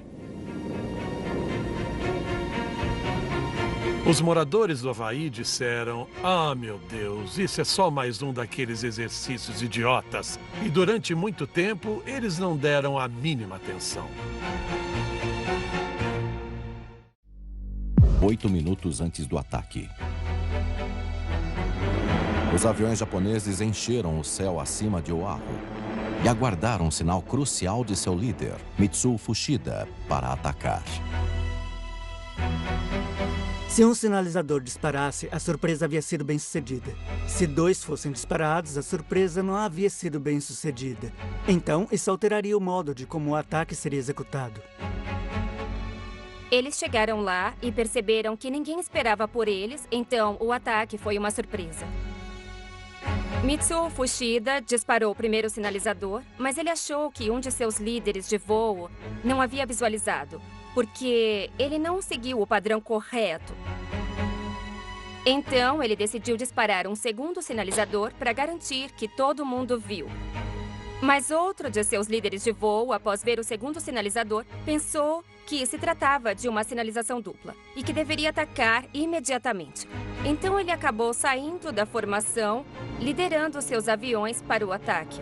Os moradores do Havaí disseram: "Ah, meu Deus, isso é só mais um daqueles exercícios idiotas." E durante muito tempo, eles não deram a mínima atenção. 8 minutos antes do ataque. Os aviões japoneses encheram o céu acima de Oahu e aguardaram um sinal crucial de seu líder, Mitsuo Fuchida, para atacar. Se um sinalizador disparasse, a surpresa havia sido bem-sucedida. Se 2 fossem disparados, a surpresa não havia sido bem-sucedida. Então, isso alteraria o modo de como o ataque seria executado. Eles chegaram lá e perceberam que ninguém esperava por eles, então o ataque foi uma surpresa. Mitsuo Fuchida disparou o primeiro sinalizador, mas ele achou que um de seus líderes de voo não havia visualizado, porque ele não seguiu o padrão correto. Então, ele decidiu disparar um segundo sinalizador para garantir que todo mundo viu. Mas outro de seus líderes de voo, após ver o segundo sinalizador, pensou que se tratava de uma sinalização dupla e que deveria atacar imediatamente. Então ele acabou saindo da formação, liderando seus aviões para o ataque.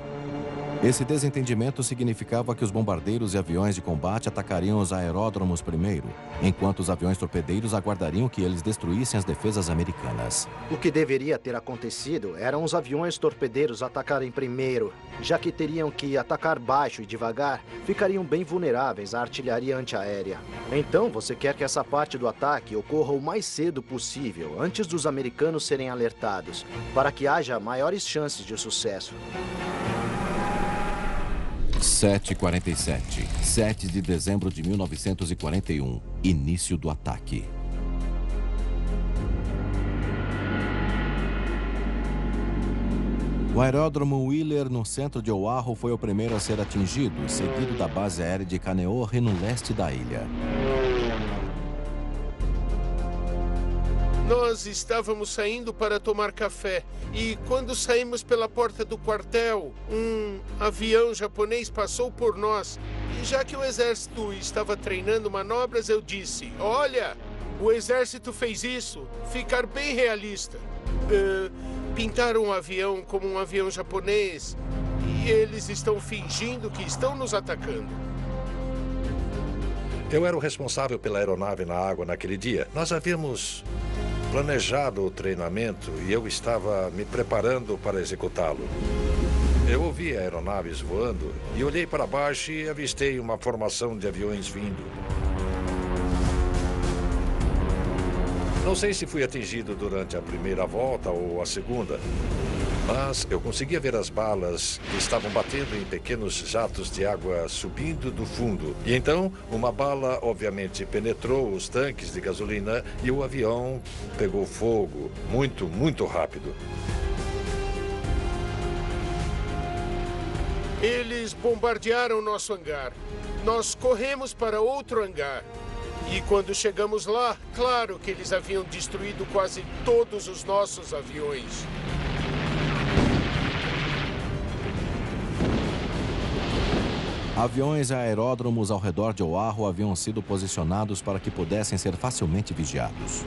Esse desentendimento significava que os bombardeiros e aviões de combate atacariam os aeródromos primeiro, enquanto os aviões torpedeiros aguardariam que eles destruíssem as defesas americanas. O que deveria ter acontecido eram os aviões torpedeiros atacarem primeiro, já que teriam que atacar baixo e devagar, ficariam bem vulneráveis à artilharia antiaérea. Então, você quer que essa parte do ataque ocorra o mais cedo possível, antes dos americanos serem alertados, para que haja maiores chances de sucesso. 7h47, 7 de dezembro de 1941, início do ataque. O aeródromo Wheeler, no centro de Oahu, foi o primeiro a ser atingido, seguido da base aérea de Kaneohe, no leste da ilha. Nós estávamos saindo para tomar café e quando saímos pela porta do quartel, um avião japonês passou por nós. E já que o exército estava treinando manobras, eu disse: "Olha, o exército fez isso, ficar bem realista. Pintaram um avião como um avião japonês e eles estão fingindo que estão nos atacando." Eu era o responsável pela aeronave na água naquele dia. Nós havíamos planejado o treinamento e eu estava me preparando para executá-lo. Eu ouvi aeronaves voando e olhei para baixo e avistei uma formação de aviões vindo. Não sei se fui atingido durante a primeira volta ou a segunda, mas eu conseguia ver as balas que estavam batendo em pequenos jatos de água subindo do fundo. E então, uma bala, obviamente, penetrou os tanques de gasolina e o avião pegou fogo muito, muito rápido. Eles bombardearam nosso hangar. Nós corremos para outro hangar. E quando chegamos lá, claro que eles haviam destruído quase todos os nossos aviões. Aviões e aeródromos ao redor de Oahu haviam sido posicionados para que pudessem ser facilmente vigiados.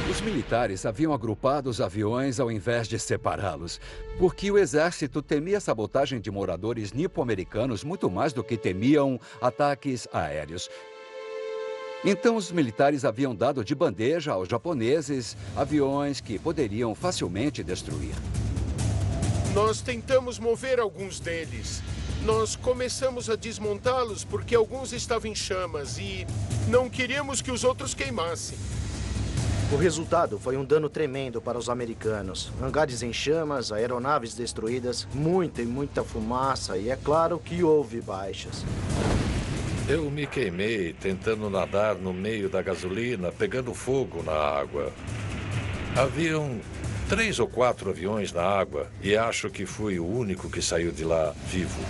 Os militares haviam agrupado os aviões ao invés de separá-los, porque o exército temia a sabotagem de moradores nipo-americanos muito mais do que temiam ataques aéreos. Então, os militares haviam dado de bandeja aos japoneses aviões que poderiam facilmente destruir. Nós tentamos mover alguns deles. Nós começamos a desmontá-los porque alguns estavam em chamas e não queríamos que os outros queimassem. O resultado foi um dano tremendo para os americanos. Hangares em chamas, aeronaves destruídas, muita e muita fumaça e é claro que houve baixas. Eu me queimei tentando nadar no meio da gasolina, pegando fogo na água. Haviam 3 ou 4 aviões na água e acho que fui o único que saiu de lá vivo.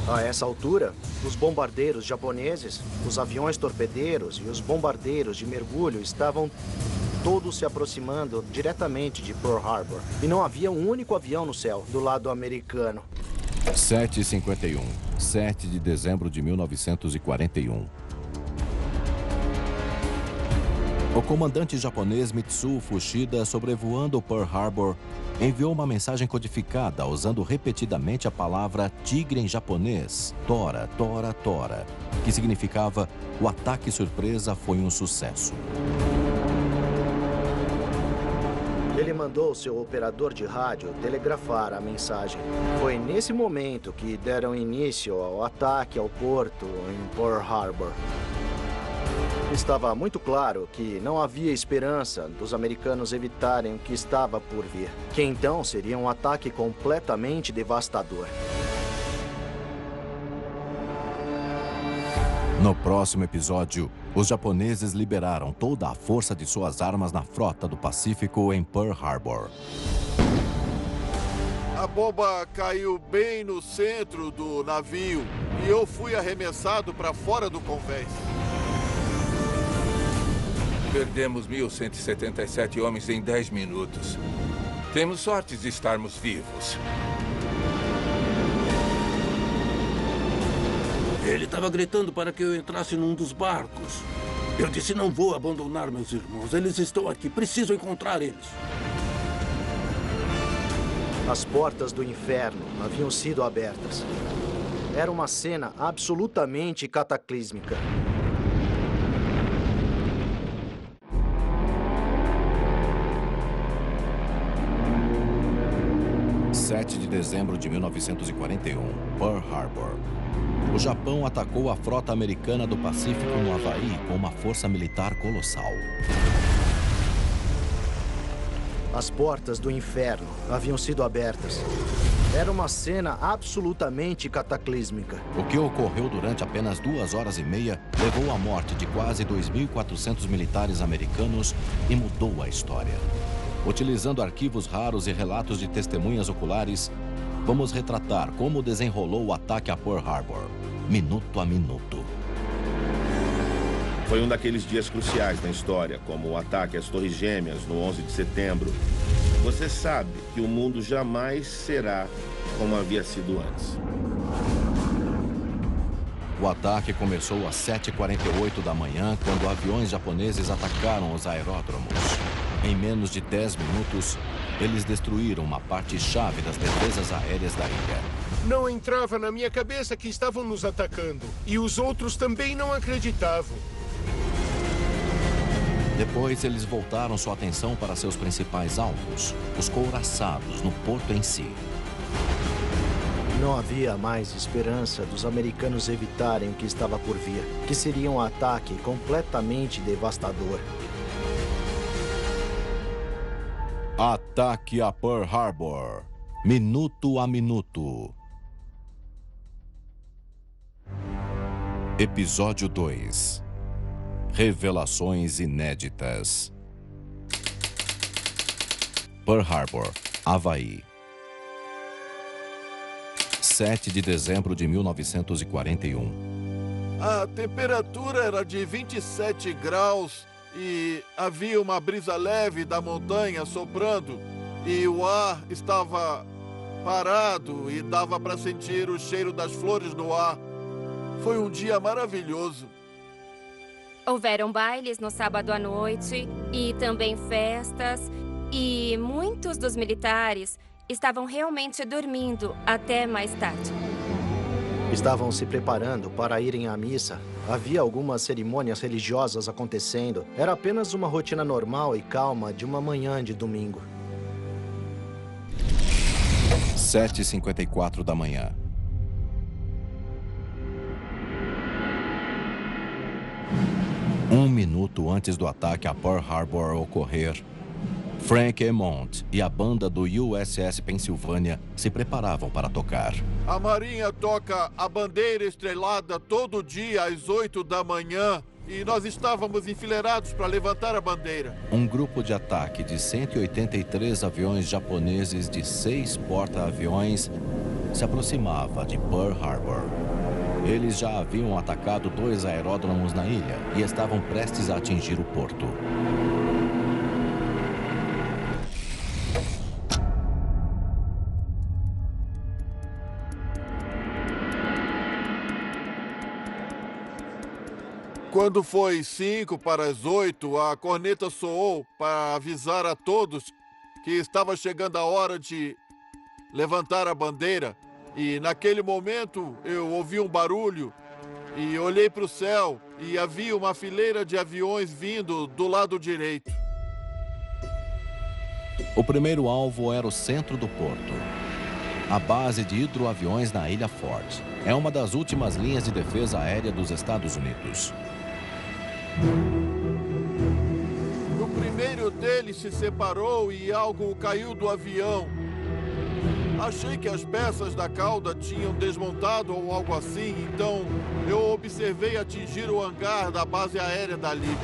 A essa altura, os bombardeiros japoneses, os aviões torpedeiros e os bombardeiros de mergulho estavam todos se aproximando diretamente de Pearl Harbor. E não havia um único avião no céu do lado americano. 7h51, 7 de dezembro de 1941. O comandante japonês Mitsuo Fuchida, sobrevoando Pearl Harbor, enviou uma mensagem codificada usando repetidamente a palavra tigre em japonês, Tora, Tora, Tora, que significava o ataque surpresa foi um sucesso. Ele mandou seu operador de rádio telegrafar a mensagem. Foi nesse momento que deram início ao ataque ao porto em Pearl Harbor. Estava muito claro que não havia esperança dos americanos evitarem o que estava por vir, que então seria um ataque completamente devastador. No próximo episódio, os japoneses liberaram toda a força de suas armas na frota do Pacífico em Pearl Harbor. A bomba caiu bem no centro do navio e eu fui arremessado para fora do convés. Perdemos 1.177 homens em 10 minutos. Temos sorte de estarmos vivos. Ele estava gritando para que eu entrasse num dos barcos. Eu disse, não vou abandonar meus irmãos. Eles estão aqui. Preciso encontrar eles. As portas do inferno haviam sido abertas. Era uma cena absolutamente cataclísmica. 7 de dezembro de 1941, Pearl Harbor. O Japão atacou a frota americana do Pacífico no Havaí com uma força militar colossal. As portas do inferno haviam sido abertas. Era uma cena absolutamente cataclísmica. O que ocorreu durante apenas 2 horas e meia levou à morte de quase 2.400 militares americanos e mudou a história. Utilizando arquivos raros e relatos de testemunhas oculares, vamos retratar como desenrolou o ataque a Pearl Harbor, minuto a minuto. Foi um daqueles dias cruciais na história, como o ataque às Torres Gêmeas no 11 de setembro. Você sabe que o mundo jamais será como havia sido antes. O ataque começou às 7h48 da manhã, quando aviões japoneses atacaram os aeródromos. Em menos de 10 minutos, eles destruíram uma parte-chave das defesas aéreas da ilha. Não entrava na minha cabeça que estavam nos atacando. E os outros também não acreditavam. Depois, eles voltaram sua atenção para seus principais alvos, os couraçados no porto em si. Não havia mais esperança dos americanos evitarem o que estava por vir, que seria um ataque completamente devastador. Ataque a Pearl Harbor. Minuto a minuto. Episódio 2. Revelações inéditas. Pearl Harbor, Havaí. 7 de dezembro de 1941. A temperatura era de 27 graus e havia uma brisa leve da montanha soprando e o ar estava parado e dava para sentir o cheiro das flores no ar. Foi um dia maravilhoso. Houveram bailes no sábado à noite e também festas. E muitos dos militares estavam realmente dormindo até mais tarde. Estavam se preparando para irem à missa. Havia algumas cerimônias religiosas acontecendo. Era apenas uma rotina normal e calma de uma manhã de domingo. 7h54 da manhã. Um minuto antes do ataque a Pearl Harbor ocorrer, Frank Emont e a banda do USS Pennsylvania se preparavam para tocar. A Marinha toca a bandeira estrelada todo dia às 8 da manhã e nós estávamos enfileirados para levantar a bandeira. Um grupo de ataque de 183 aviões japoneses de 6 porta-aviões se aproximava de Pearl Harbor. Eles já haviam atacado 2 aeródromos na ilha e estavam prestes a atingir o porto. Quando foi 5 para as 8, a corneta soou para avisar a todos que estava chegando a hora de levantar a bandeira. E naquele momento eu ouvi um barulho e olhei para o céu e havia uma fileira de aviões vindo do lado direito. O primeiro alvo era o centro do porto. A base de hidroaviões na Ilha Ford é uma das últimas linhas de defesa aérea dos Estados Unidos. O primeiro deles se separou e algo caiu do avião. Achei que as peças da cauda tinham desmontado ou algo assim, então eu observei atingir o hangar da base aérea dali.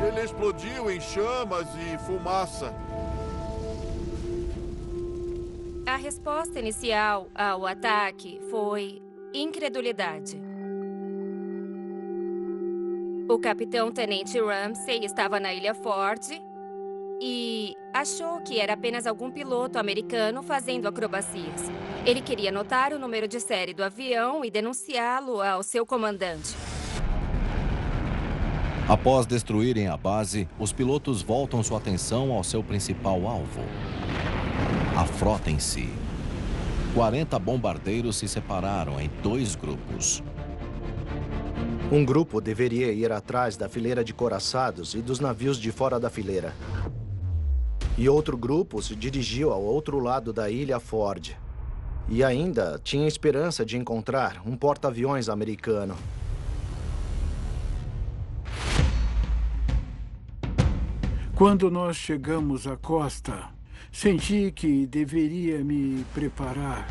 Ele explodiu em chamas e fumaça. A resposta inicial ao ataque foi incredulidade. O capitão-tenente Ramsey estava na Ilha Ford e achou que era apenas algum piloto americano fazendo acrobacias. Ele queria anotar o número de série do avião e denunciá-lo ao seu comandante. Após destruírem a base, os pilotos voltam sua atenção ao seu principal alvo, a frota em si. 40 bombardeiros se separaram em 2 grupos. Um grupo deveria ir atrás da fileira de couraçados e dos navios de fora da fileira. E outro grupo se dirigiu ao outro lado da Ilha Ford. E ainda tinha esperança de encontrar um porta-aviões americano. Quando nós chegamos à costa, senti que deveria me preparar.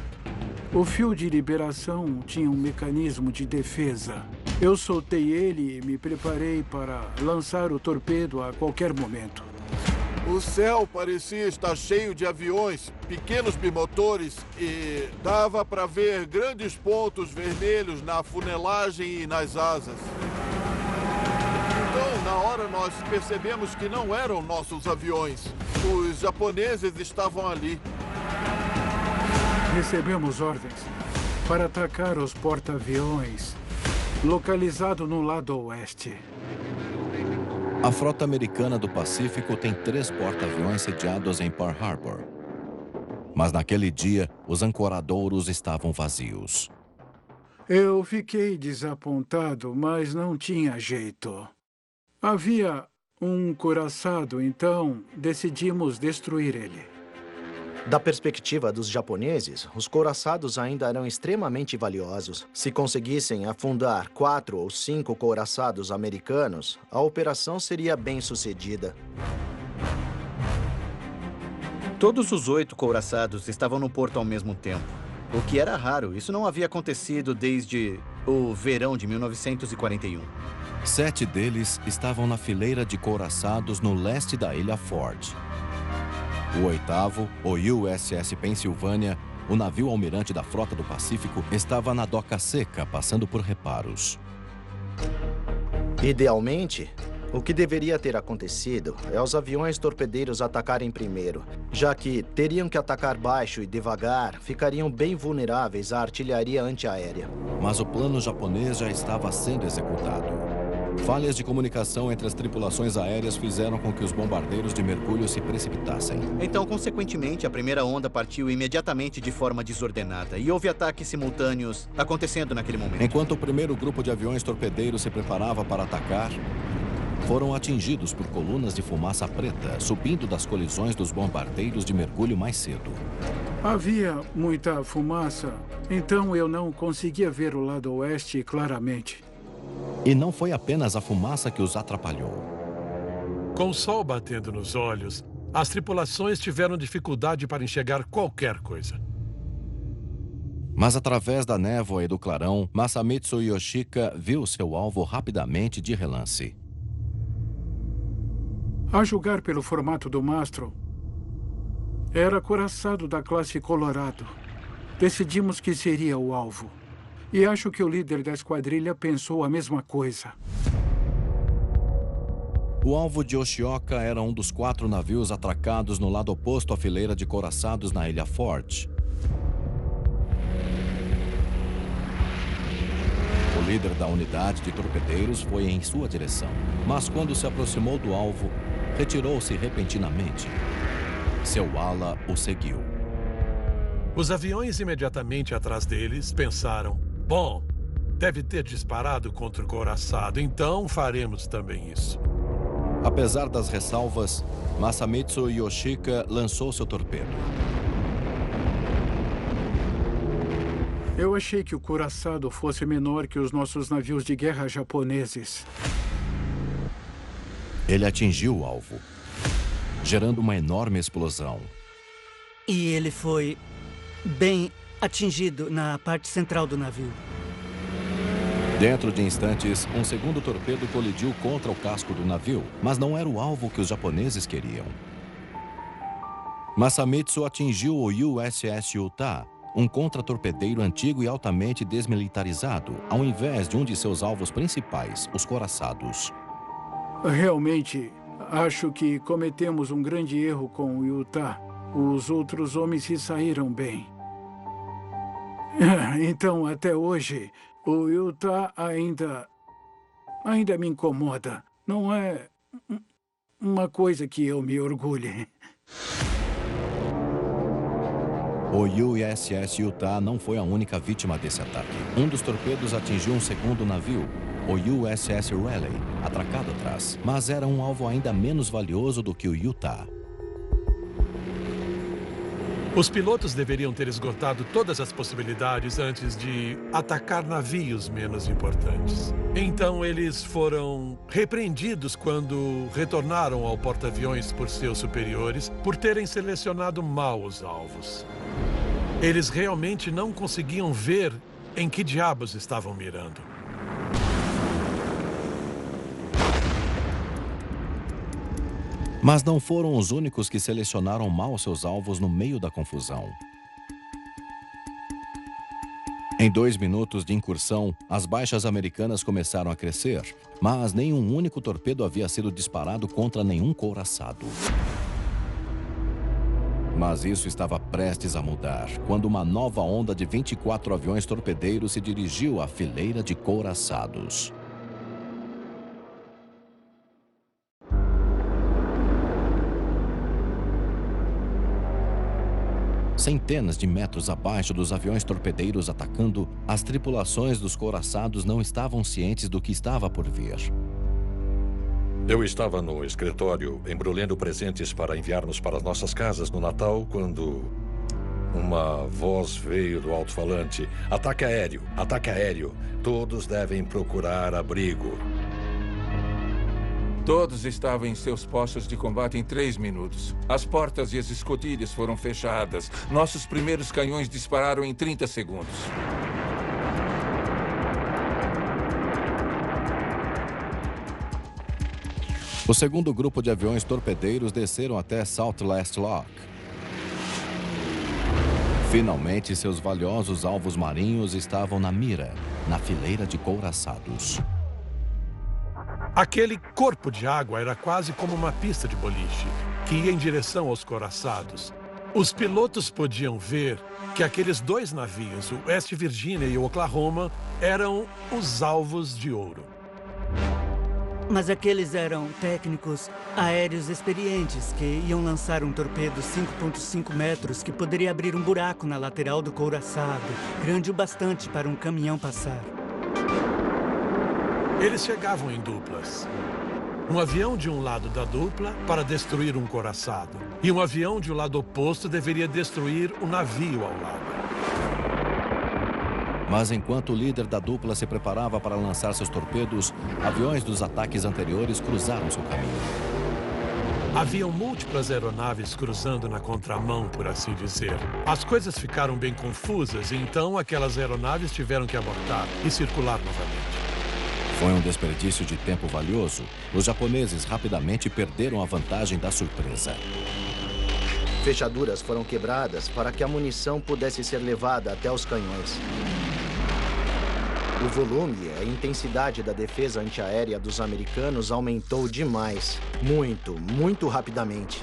O fio de liberação tinha um mecanismo de defesa. Eu soltei ele e me preparei para lançar o torpedo a qualquer momento. O céu parecia estar cheio de aviões, pequenos bimotores, e dava para ver grandes pontos vermelhos na funelagem e nas asas. Então, na hora, nós percebemos que não eram nossos aviões. Os japoneses estavam ali. Recebemos ordens para atacar os porta-aviões, localizado no lado oeste. A frota americana do Pacífico tem 3 porta-aviões sediados em Pearl Harbor. Mas naquele dia, os ancoradouros estavam vazios. Eu fiquei desapontado, mas não tinha jeito. Havia um couraçado, então decidimos destruir ele. Da perspectiva dos japoneses, os couraçados ainda eram extremamente valiosos. Se conseguissem afundar 4 ou 5 couraçados americanos, a operação seria bem sucedida. Todos os 8 couraçados estavam no porto ao mesmo tempo, o que era raro. Isso não havia acontecido desde o verão de 1941. 7 deles estavam na fileira de couraçados no leste da ilha Ford. O 8º, o USS Pennsylvania, o navio almirante da Frota do Pacífico, estava na doca seca, passando por reparos. Idealmente, o que deveria ter acontecido é os aviões torpedeiros atacarem primeiro, já que teriam que atacar baixo e devagar, ficariam bem vulneráveis à artilharia antiaérea. Mas o plano japonês já estava sendo executado. Falhas de comunicação entre as tripulações aéreas fizeram com que os bombardeiros de mergulho se precipitassem. Então, consequentemente, a primeira onda partiu imediatamente de forma desordenada e houve ataques simultâneos acontecendo naquele momento. Enquanto o primeiro grupo de aviões torpedeiros se preparava para atacar, foram atingidos por colunas de fumaça preta, subindo das colisões dos bombardeiros de mergulho mais cedo. Havia muita fumaça, então eu não conseguia ver o lado oeste claramente. E não foi apenas a fumaça que os atrapalhou. Com o sol batendo nos olhos, as tripulações tiveram dificuldade para enxergar qualquer coisa. Mas através da névoa e do clarão, Masamitsu Yoshika viu seu alvo rapidamente de relance. A julgar pelo formato do mastro, era couraçado da classe Colorado. Decidimos que seria o alvo. E acho que o líder da esquadrilha pensou a mesma coisa. O alvo de Yoshioka era um dos 4 navios atracados no lado oposto à fileira de couraçados na ilha Ford. O líder da unidade de torpedeiros foi em sua direção, mas quando se aproximou do alvo, retirou-se repentinamente. Seu ala o seguiu. Os aviões imediatamente atrás deles pensaram: bom, deve ter disparado contra o couraçado, então faremos também isso. Apesar das ressalvas, Masamitsu Yoshika lançou seu torpedo. Eu achei que o couraçado fosse menor que os nossos navios de guerra japoneses. Ele atingiu o alvo, gerando uma enorme explosão. E ele foi bem atingido na parte central do navio. Dentro de instantes, um segundo torpedo colidiu contra o casco do navio, mas não era o alvo que os japoneses queriam. Masamitsu atingiu o USS Utah, um contratorpedeiro antigo e altamente desmilitarizado, ao invés de um de seus alvos principais, os couraçados. Realmente, acho que cometemos um grande erro com o Utah. Os outros homens se saíram bem. Então, até hoje, o Utah ainda me incomoda. Não é uma coisa que eu me orgulhe. O USS Utah não foi a única vítima desse ataque. Um dos torpedos atingiu um segundo navio, o USS Raleigh, atracado atrás, mas era um alvo ainda menos valioso do que o Utah. Os pilotos deveriam ter esgotado todas as possibilidades antes de atacar navios menos importantes. Então, eles foram repreendidos quando retornaram ao porta-aviões por seus superiores por terem selecionado mal os alvos. Eles realmente não conseguiam ver em que diabos estavam mirando. Mas não foram os únicos que selecionaram mal seus alvos no meio da confusão. Em 2 minutos de incursão, as baixas americanas começaram a crescer, mas nenhum único torpedo havia sido disparado contra nenhum couraçado. Mas isso estava prestes a mudar, quando uma nova onda de 24 aviões torpedeiros se dirigiu à fileira de couraçados. Centenas de metros abaixo dos aviões torpedeiros atacando, as tripulações dos couraçados não estavam cientes do que estava por vir. Eu estava no escritório embrulhando presentes para enviarmos para nossas casas no Natal quando uma voz veio do alto-falante. Ataque aéreo, ataque aéreo. Todos devem procurar abrigo. Todos estavam em seus postos de combate em 3 minutos. As portas e as escotilhas foram fechadas. Nossos primeiros canhões dispararam em 30 segundos. O segundo grupo de aviões torpedeiros desceram até Southwest Lock. Finalmente, seus valiosos alvos marinhos estavam na mira, na fileira de couraçados. Aquele corpo de água era quase como uma pista de boliche, que ia em direção aos couraçados. Os pilotos podiam ver que aqueles 2 navios, o West Virginia e o Oklahoma, eram os alvos de ouro. Mas aqueles eram técnicos aéreos experientes que iam lançar um torpedo 5,5 metros que poderia abrir um buraco na lateral do couraçado, grande o bastante para um caminhão passar. Eles chegavam em duplas. Um avião de um lado da dupla para destruir um couraçado. E um avião de um lado oposto deveria destruir um navio ao lado. Mas enquanto o líder da dupla se preparava para lançar seus torpedos, aviões dos ataques anteriores cruzaram seu caminho. Haviam múltiplas aeronaves cruzando na contramão, por assim dizer. As coisas ficaram bem confusas, e então aquelas aeronaves tiveram que abortar e circular novamente. Foi um desperdício de tempo valioso. Os japoneses rapidamente perderam a vantagem da surpresa. Fechaduras foram quebradas para que a munição pudesse ser levada até os canhões. O volume e a intensidade da defesa antiaérea dos americanos aumentou demais. Muito rapidamente.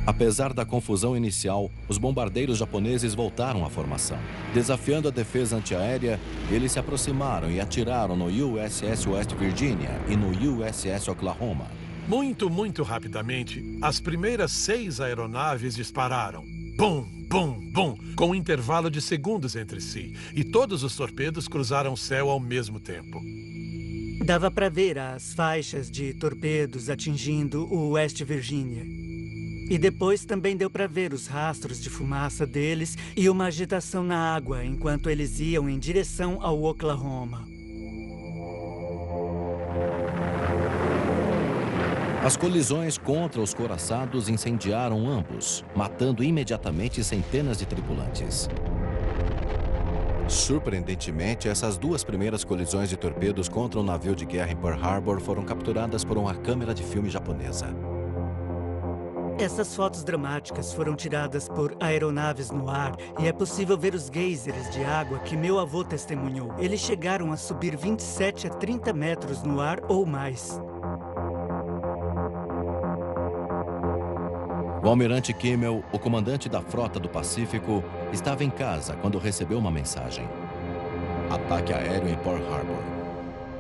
Apesar da confusão inicial, os bombardeiros japoneses voltaram à formação. Desafiando a defesa antiaérea, eles se aproximaram e atiraram no USS West Virginia e no USS Oklahoma. Muito rapidamente, as primeiras 6 aeronaves dispararam. Bum, bum, bum, com um intervalo de segundos entre si. E todos os torpedos cruzaram o céu ao mesmo tempo. Dava para ver as faixas de torpedos atingindo o West Virginia. E depois também deu para ver os rastros de fumaça deles e uma agitação na água enquanto eles iam em direção ao Oklahoma. As colisões contra os couraçados incendiaram ambos, matando imediatamente centenas de tripulantes. Surpreendentemente, essas 2 primeiras colisões de torpedos contra um navio de guerra em Pearl Harbor foram capturadas por uma câmera de filme japonesa. Essas fotos dramáticas foram tiradas por aeronaves no ar e é possível ver os geysers de água que meu avô testemunhou. Eles chegaram a subir 27 a 30 metros no ar ou mais. O almirante Kimmel, o comandante da frota do Pacífico, estava em casa quando recebeu uma mensagem. Ataque aéreo em Pearl Harbor.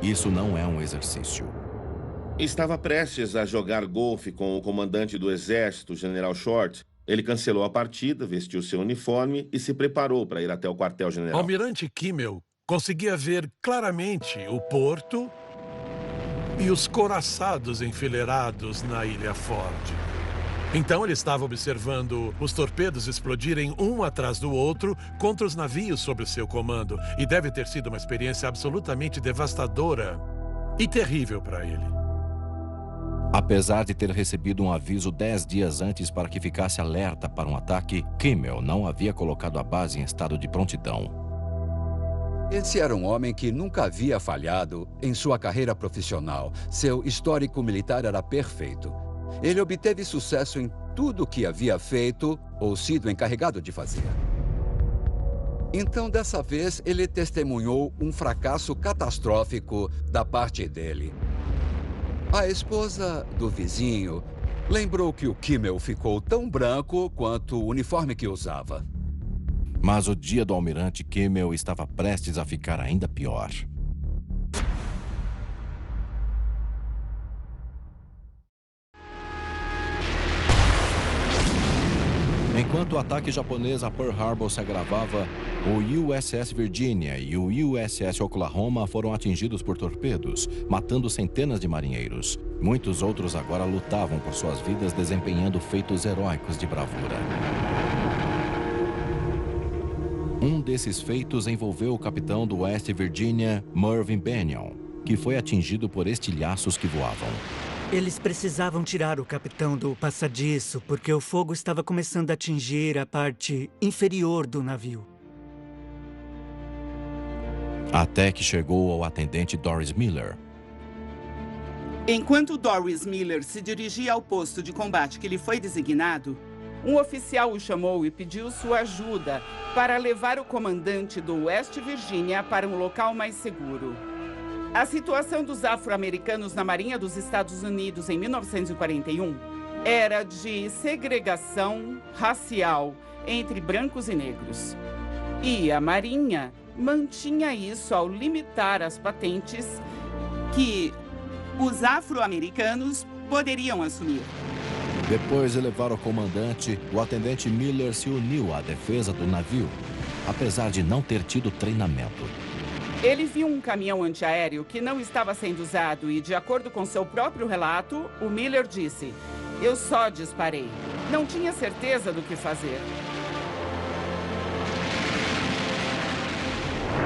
Isso não é um exercício. Estava prestes a jogar golfe com o comandante do exército, General Short. Ele cancelou a partida, vestiu seu uniforme e se preparou para ir até o quartel-general. O almirante Kimmel conseguia ver claramente o porto e os couraçados enfileirados na Ilha Ford. Então ele estava observando os torpedos explodirem um atrás do outro contra os navios sob o seu comando. E deve ter sido uma experiência absolutamente devastadora e terrível para ele. Apesar de ter recebido um aviso 10 dias antes para que ficasse alerta para um ataque, Kimmel não havia colocado a base em estado de prontidão. Esse era um homem que nunca havia falhado em sua carreira profissional. Seu histórico militar era perfeito. Ele obteve sucesso em tudo o que havia feito ou sido encarregado de fazer. Então, dessa vez, ele testemunhou um fracasso catastrófico da parte dele. A esposa do vizinho lembrou que o Kimmel ficou tão branco quanto o uniforme que usava. Mas o dia do almirante Kimmel estava prestes a ficar ainda pior. Enquanto o ataque japonês a Pearl Harbor se agravava, o USS Virginia e o USS Oklahoma foram atingidos por torpedos, matando centenas de marinheiros. Muitos outros agora lutavam por suas vidas, desempenhando feitos heróicos de bravura. Um desses feitos envolveu o capitão do West Virginia, Mervyn Bennion, que foi atingido por estilhaços que voavam. Eles precisavam tirar o capitão do passadiço porque o fogo estava começando a atingir a parte inferior do navio. Até que chegou ao atendente Doris Miller. Enquanto Doris Miller se dirigia ao posto de combate que lhe foi designado, um oficial o chamou e pediu sua ajuda para levar o comandante do West Virginia para um local mais seguro. A situação dos afro-americanos na Marinha dos Estados Unidos em 1941 era de segregação racial entre brancos e negros. E a Marinha mantinha isso ao limitar as patentes que os afro-americanos poderiam assumir. Depois de levar o comandante, o atendente Miller se uniu à defesa do navio, apesar de não ter tido treinamento. Ele viu um caminhão antiaéreo que não estava sendo usado e, de acordo com seu próprio relato, o Miller disse: "Eu só disparei. Não tinha certeza do que fazer."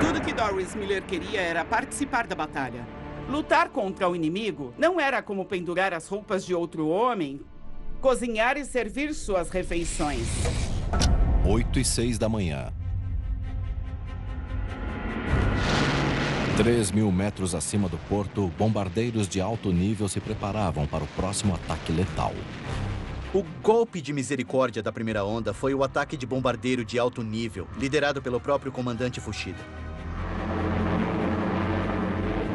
Tudo que Doris Miller queria era participar da batalha. Lutar contra o inimigo não era como pendurar as roupas de outro homem, cozinhar e servir suas refeições. 8h06 da manhã. 3.000 metros acima do porto, bombardeiros de alto nível se preparavam para o próximo ataque letal. O golpe de misericórdia da primeira onda foi o ataque de bombardeiro de alto nível, liderado pelo próprio comandante Fuchida.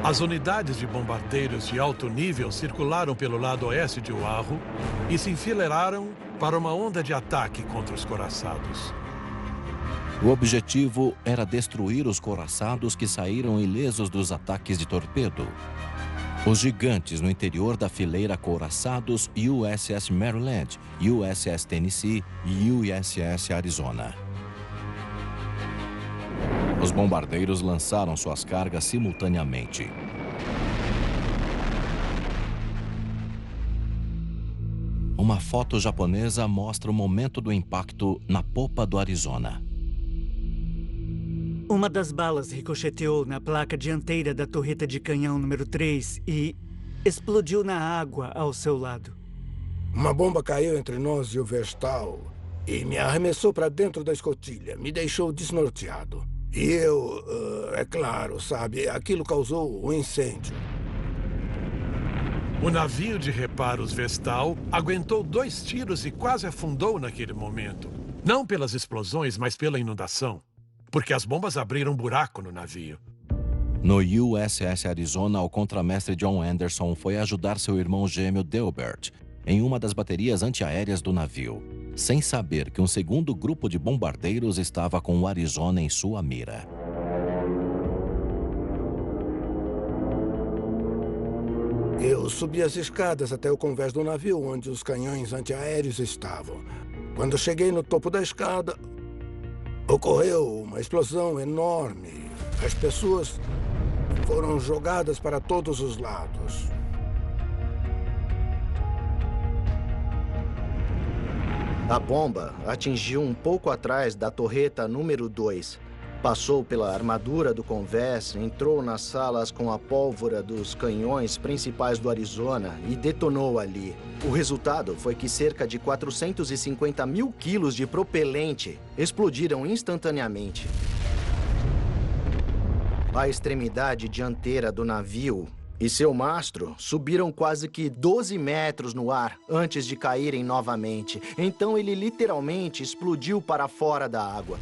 As unidades de bombardeiros de alto nível circularam pelo lado oeste de Oahu e se enfileiraram para uma onda de ataque contra os couraçados. O objetivo era destruir os couraçados que saíram ilesos dos ataques de torpedo. Os gigantes no interior da fileira couraçados USS Maryland, USS Tennessee e USS Arizona. Os bombardeiros lançaram suas cargas simultaneamente. Uma foto japonesa mostra o momento do impacto na popa do Arizona. Uma das balas ricocheteou na placa dianteira da torreta de canhão número 3 e explodiu na água ao seu lado. Uma bomba caiu entre nós e o Vestal e me arremessou para dentro da escotilha. Me deixou desnorteado. E eu, é claro, sabe, aquilo causou um incêndio. O navio de reparos Vestal aguentou 2 tiros e quase afundou naquele momento. Não pelas explosões, mas pela inundação. Porque as bombas abriram um buraco no navio. No USS Arizona, o contramestre John Anderson foi ajudar seu irmão gêmeo Delbert em uma das baterias antiaéreas do navio, sem saber que um segundo grupo de bombardeiros estava com o Arizona em sua mira. Eu subi as escadas até o convés do navio, onde os canhões antiaéreos estavam. Quando cheguei no topo da escada, ocorreu uma explosão enorme. As pessoas foram jogadas para todos os lados. A bomba atingiu um pouco atrás da torreta número 2. Passou pela armadura do convés, entrou nas salas com a pólvora dos canhões principais do Arizona e detonou ali. O resultado foi que cerca de 450 mil quilos de propelente explodiram instantaneamente. A extremidade dianteira do navio e seu mastro subiram quase que 12 metros no ar antes de caírem novamente. Então ele literalmente explodiu para fora da água.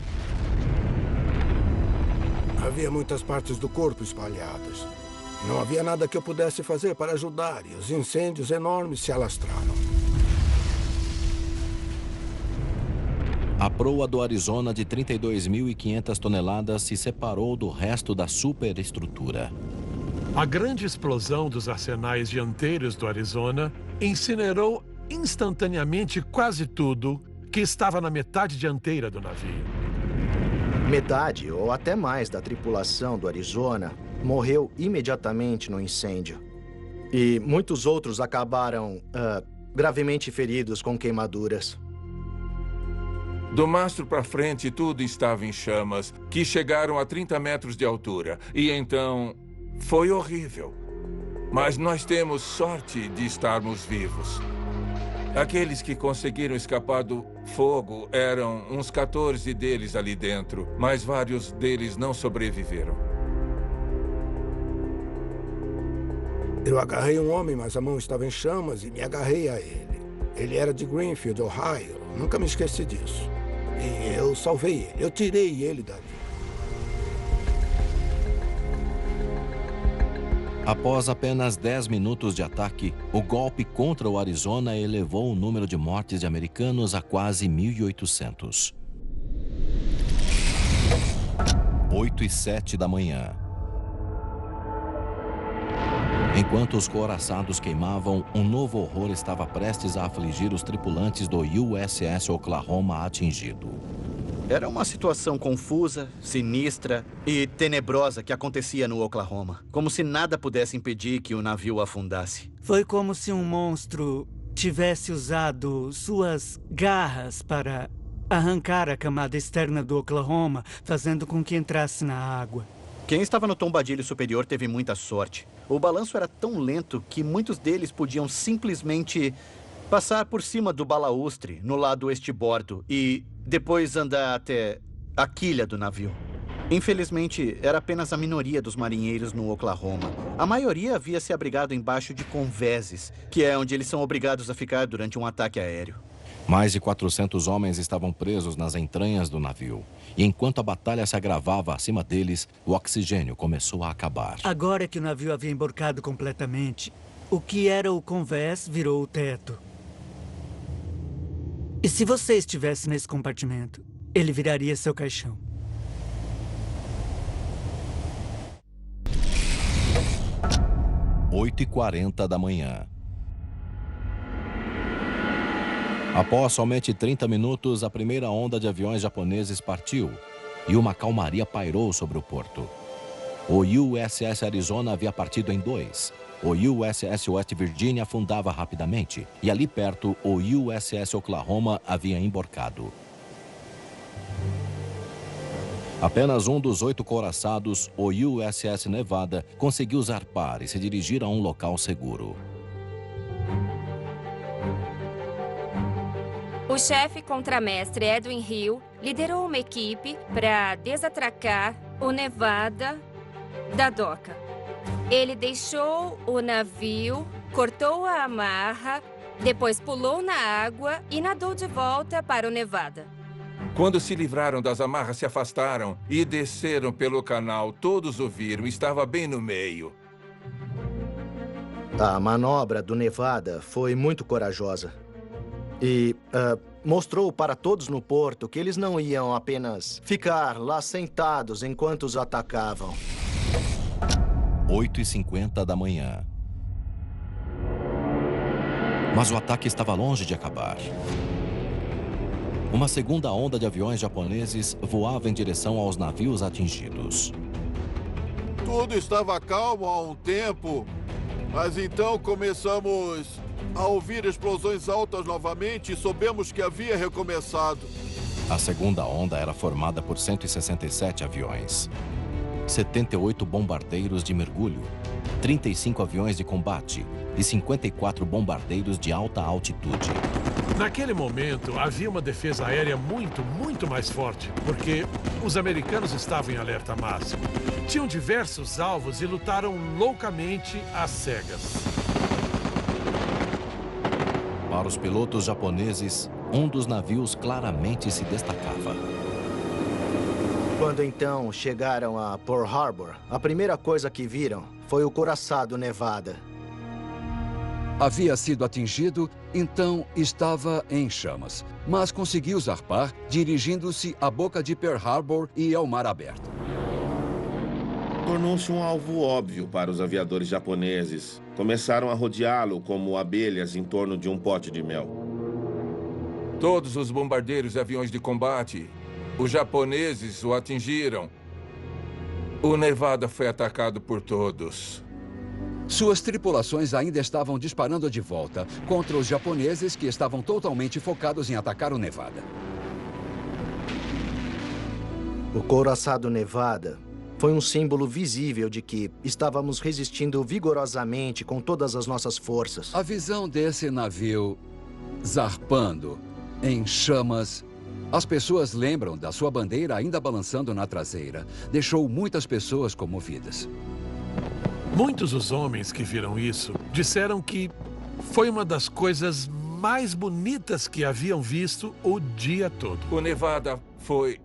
Havia muitas partes do corpo espalhadas. Não havia nada que eu pudesse fazer para ajudar e os incêndios enormes se alastraram. A proa do Arizona de 32.500 toneladas se separou do resto da superestrutura. A grande explosão dos arsenais dianteiros do Arizona incinerou instantaneamente quase tudo que estava na metade dianteira do navio. Metade ou até mais da tripulação do Arizona morreu imediatamente no incêndio. E muitos outros acabaram gravemente feridos com queimaduras. Do mastro para frente, tudo estava em chamas, que chegaram a 30 metros de altura. E então, foi horrível. Mas nós temos sorte de estarmos vivos. Aqueles que conseguiram escapar do fogo eram uns 14 deles ali dentro, mas vários deles não sobreviveram. Eu agarrei um homem, mas a mão estava em chamas e me agarrei a ele. Ele era de Greenfield, Ohio. Nunca me esqueci disso. E eu salvei ele. Eu tirei ele dali. Após apenas 10 minutos de ataque, o golpe contra o Arizona elevou o número de mortes de americanos a quase 1.800. 8h07 da manhã. Enquanto os couraçados queimavam, um novo horror estava prestes a afligir os tripulantes do USS Oklahoma atingido. Era uma situação confusa, sinistra e tenebrosa que acontecia no Oklahoma. Como se nada pudesse impedir que o navio afundasse. Foi como se um monstro tivesse usado suas garras para arrancar a camada externa do Oklahoma, fazendo com que entrasse na água. Quem estava no tombadilho superior teve muita sorte. O balanço era tão lento que muitos deles podiam simplesmente passar por cima do balaústre no lado estibordo e depois andar até a quilha do navio. Infelizmente, era apenas a minoria dos marinheiros no Oklahoma. A maioria havia se abrigado embaixo de convéses, que é onde eles são obrigados a ficar durante um ataque aéreo. Mais de 400 homens estavam presos nas entranhas do navio. E enquanto a batalha se agravava acima deles, o oxigênio começou a acabar. Agora que o navio havia emborcado completamente, o que era o convés virou o teto. E se você estivesse nesse compartimento, ele viraria seu caixão. – 8h40 da manhã. Após somente 30 minutos, a primeira onda de aviões japoneses partiu e uma calmaria pairou sobre o porto. O USS Arizona havia partido em dois. O USS West Virginia afundava rapidamente e ali perto o USS Oklahoma havia emborcado. Apenas um dos 8 couraçados, o USS Nevada, conseguiu zarpar e se dirigir a um local seguro. O chefe contramestre Edwin Hill liderou uma equipe para desatracar o Nevada da doca. Ele deixou o navio, cortou a amarra, depois pulou na água e nadou de volta para o Nevada. Quando se livraram das amarras, se afastaram e desceram pelo canal. Todos o viram, estava bem no meio. A manobra do Nevada foi muito corajosa. E mostrou para todos no porto que eles não iam apenas ficar lá sentados enquanto os atacavam. 8h50 da manhã. Mas o ataque estava longe de acabar. Uma segunda onda de aviões japoneses voava em direção aos navios atingidos. Tudo estava calmo há um tempo, mas então começamos a ouvir explosões altas novamente e soubemos que havia recomeçado. A segunda onda era formada por 167 aviões, 78 bombardeiros de mergulho, 35 aviões de combate e 54 bombardeiros de alta altitude. Naquele momento, havia uma defesa aérea muito mais forte, porque os americanos estavam em alerta máximo. Tinham diversos alvos e lutaram loucamente às cegas. Para os pilotos japoneses, um dos navios claramente se destacava. Quando então chegaram a Pearl Harbor, a primeira coisa que viram foi o couraçado Nevada. Havia sido atingido, então estava em chamas, mas conseguiu zarpar, dirigindo-se à boca de Pearl Harbor e ao mar aberto. Tornou-se um alvo óbvio para os aviadores japoneses. Começaram a rodeá-lo como abelhas em torno de um pote de mel. Todos os bombardeiros e aviões de combate, os japoneses o atingiram. O Nevada foi atacado por todos. Suas tripulações ainda estavam disparando de volta contra os japoneses que estavam totalmente focados em atacar o Nevada. O couraçado Nevada foi um símbolo visível de que estávamos resistindo vigorosamente com todas as nossas forças. A visão desse navio zarpando em chamas, as pessoas lembram da sua bandeira ainda balançando na traseira. Deixou muitas pessoas comovidas. Muitos dos homens que viram isso disseram que foi uma das coisas mais bonitas que haviam visto o dia todo. O Nevada foi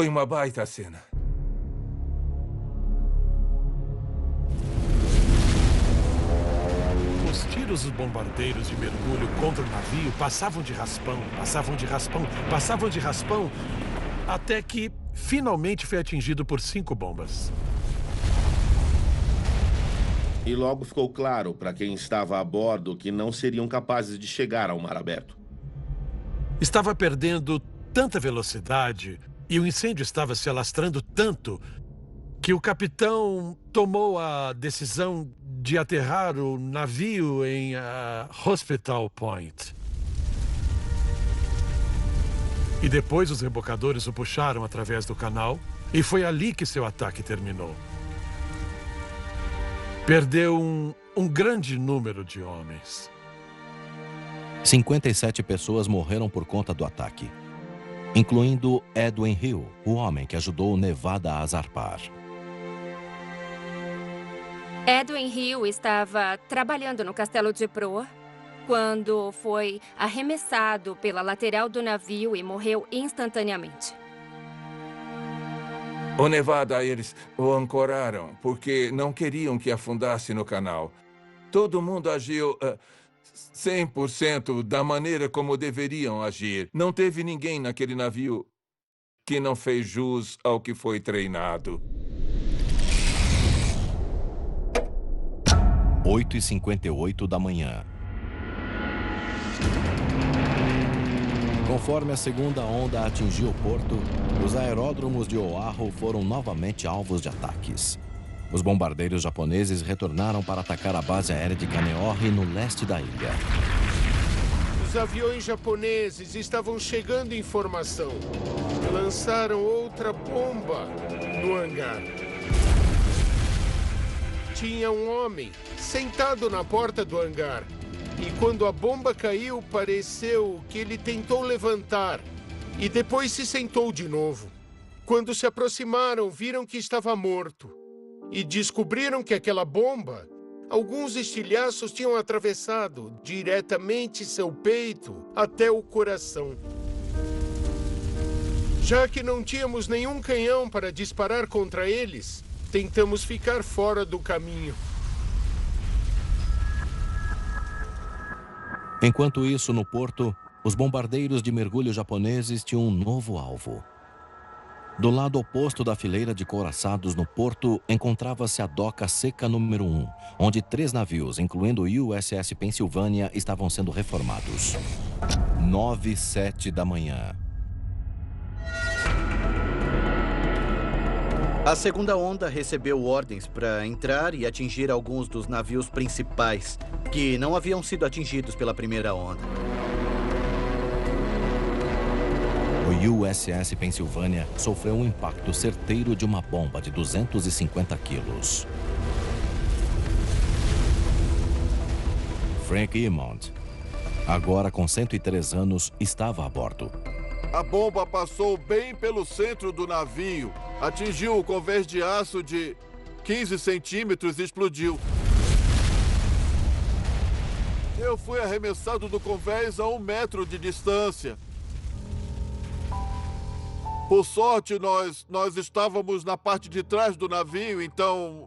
uma baita cena. Os tiros dos bombardeiros de mergulho contra o navio passavam de raspão, passavam de raspão, passavam de raspão, até que finalmente foi atingido por 5 bombas. E logo ficou claro para quem estava a bordo que não seriam capazes de chegar ao mar aberto. Estava perdendo tanta velocidade e o incêndio estava se alastrando tanto que o capitão tomou a decisão de aterrar o navio em Hospital Point. E depois os rebocadores o puxaram através do canal e foi ali que seu ataque terminou. Perdeu um grande número de homens. 57 pessoas morreram por conta do ataque, incluindo Edwin Hill, o homem que ajudou o Nevada a zarpar. Edwin Hill estava trabalhando no castelo de proa quando foi arremessado pela lateral do navio e morreu instantaneamente. O Nevada, eles o ancoraram porque não queriam que afundasse no canal. Todo mundo agiu 100% da maneira como deveriam agir. Não teve ninguém naquele navio que não fez jus ao que foi treinado. 8h58 da manhã. Conforme a segunda onda atingiu o porto, os aeródromos de Oahu foram novamente alvos de ataques. Os bombardeiros japoneses retornaram para atacar a base aérea de Kaneohe no leste da ilha. Os aviões japoneses estavam chegando em formação. Lançaram outra bomba no hangar. Tinha um homem sentado na porta do hangar. E quando a bomba caiu, pareceu que ele tentou levantar e depois se sentou de novo. Quando se aproximaram, viram que estava morto e descobriram que aquela bomba, alguns estilhaços tinham atravessado diretamente seu peito até o coração. Já que não tínhamos nenhum canhão para disparar contra eles, tentamos ficar fora do caminho. Enquanto isso, no porto, os bombardeiros de mergulho japoneses tinham um novo alvo. Do lado oposto da fileira de couraçados no porto, encontrava-se a doca seca número 1, onde 3 navios, incluindo o USS Pennsylvania, estavam sendo reformados. 9h07 da manhã. A segunda onda recebeu ordens para entrar e atingir alguns dos navios principais, que não haviam sido atingidos pela primeira onda. O USS Pennsylvania sofreu um impacto certeiro de uma bomba de 250 quilos. Frank Emond, agora com 103 anos, estava a bordo. A bomba passou bem pelo centro do navio, atingiu o convés de aço de 15 centímetros e explodiu. Eu fui arremessado do convés a 1 metro de distância. Por sorte, nós estávamos na parte de trás do navio, então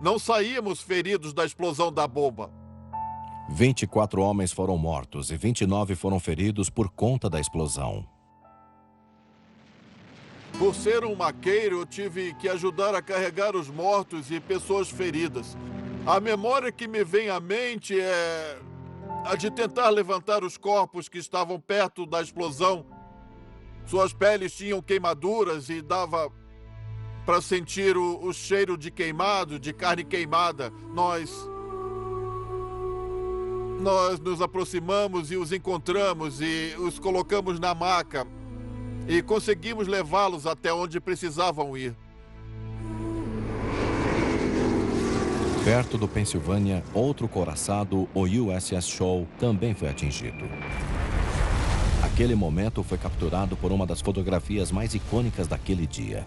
não saímos feridos da explosão da bomba. 24 homens foram mortos e 29 foram feridos por conta da explosão. Por ser um maqueiro, eu tive que ajudar a carregar os mortos e pessoas feridas. A memória que me vem à mente é de tentar levantar os corpos que estavam perto da explosão. Suas peles tinham queimaduras e dava para sentir o cheiro de queimado, de carne queimada. Nós nos aproximamos e os encontramos e os colocamos na maca e conseguimos levá-los até onde precisavam ir. Perto do Pensilvânia, outro couraçado, o USS Shaw, também foi atingido. Aquele momento foi capturado por uma das fotografias mais icônicas daquele dia.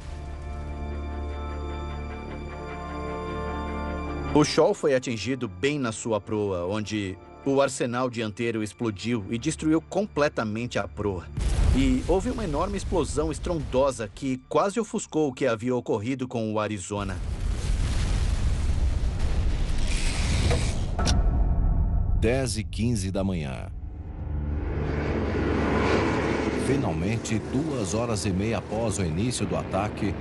O Shaw foi atingido bem na sua proa, onde o arsenal dianteiro explodiu e destruiu completamente a proa. E houve uma enorme explosão estrondosa que quase ofuscou o que havia ocorrido com o Arizona. 10h15 da manhã. Finalmente, 2h30 após o início do ataque,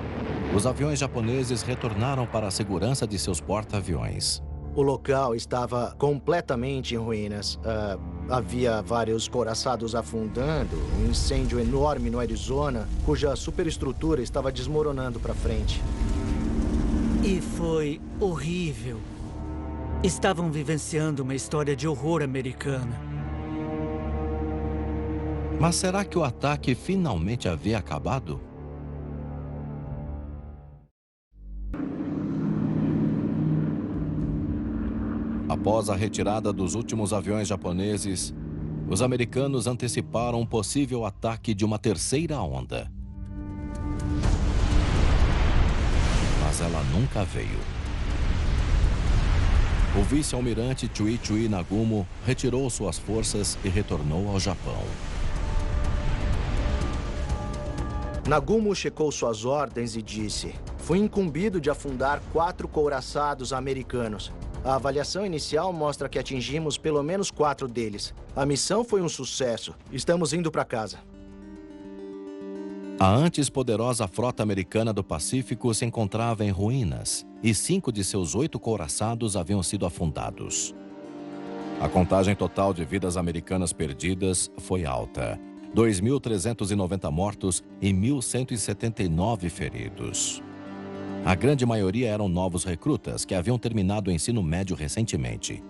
os aviões japoneses retornaram para a segurança de seus porta-aviões. O local estava completamente em ruínas. Havia vários couraçados afundando, um incêndio enorme no Arizona, cuja superestrutura estava desmoronando para frente. E foi horrível. Estavam vivenciando uma história de horror americana. Mas será que o ataque finalmente havia acabado? Após a retirada dos últimos aviões japoneses, os americanos anteciparam um possível ataque de uma terceira onda. Mas ela nunca veio. O vice-almirante Chuichi Nagumo retirou suas forças e retornou ao Japão. Nagumo checou suas ordens e disse: "Fui incumbido de afundar 4 couraçados americanos. A avaliação inicial mostra que atingimos pelo menos 4 deles. A missão foi um sucesso. Estamos indo para casa." A antes poderosa frota americana do Pacífico se encontrava em ruínas e 5 de seus 8 couraçados haviam sido afundados. A contagem total de vidas americanas perdidas foi alta: 2.390 mortos e 1.179 feridos. A grande maioria eram novos recrutas que haviam terminado o ensino médio recentemente.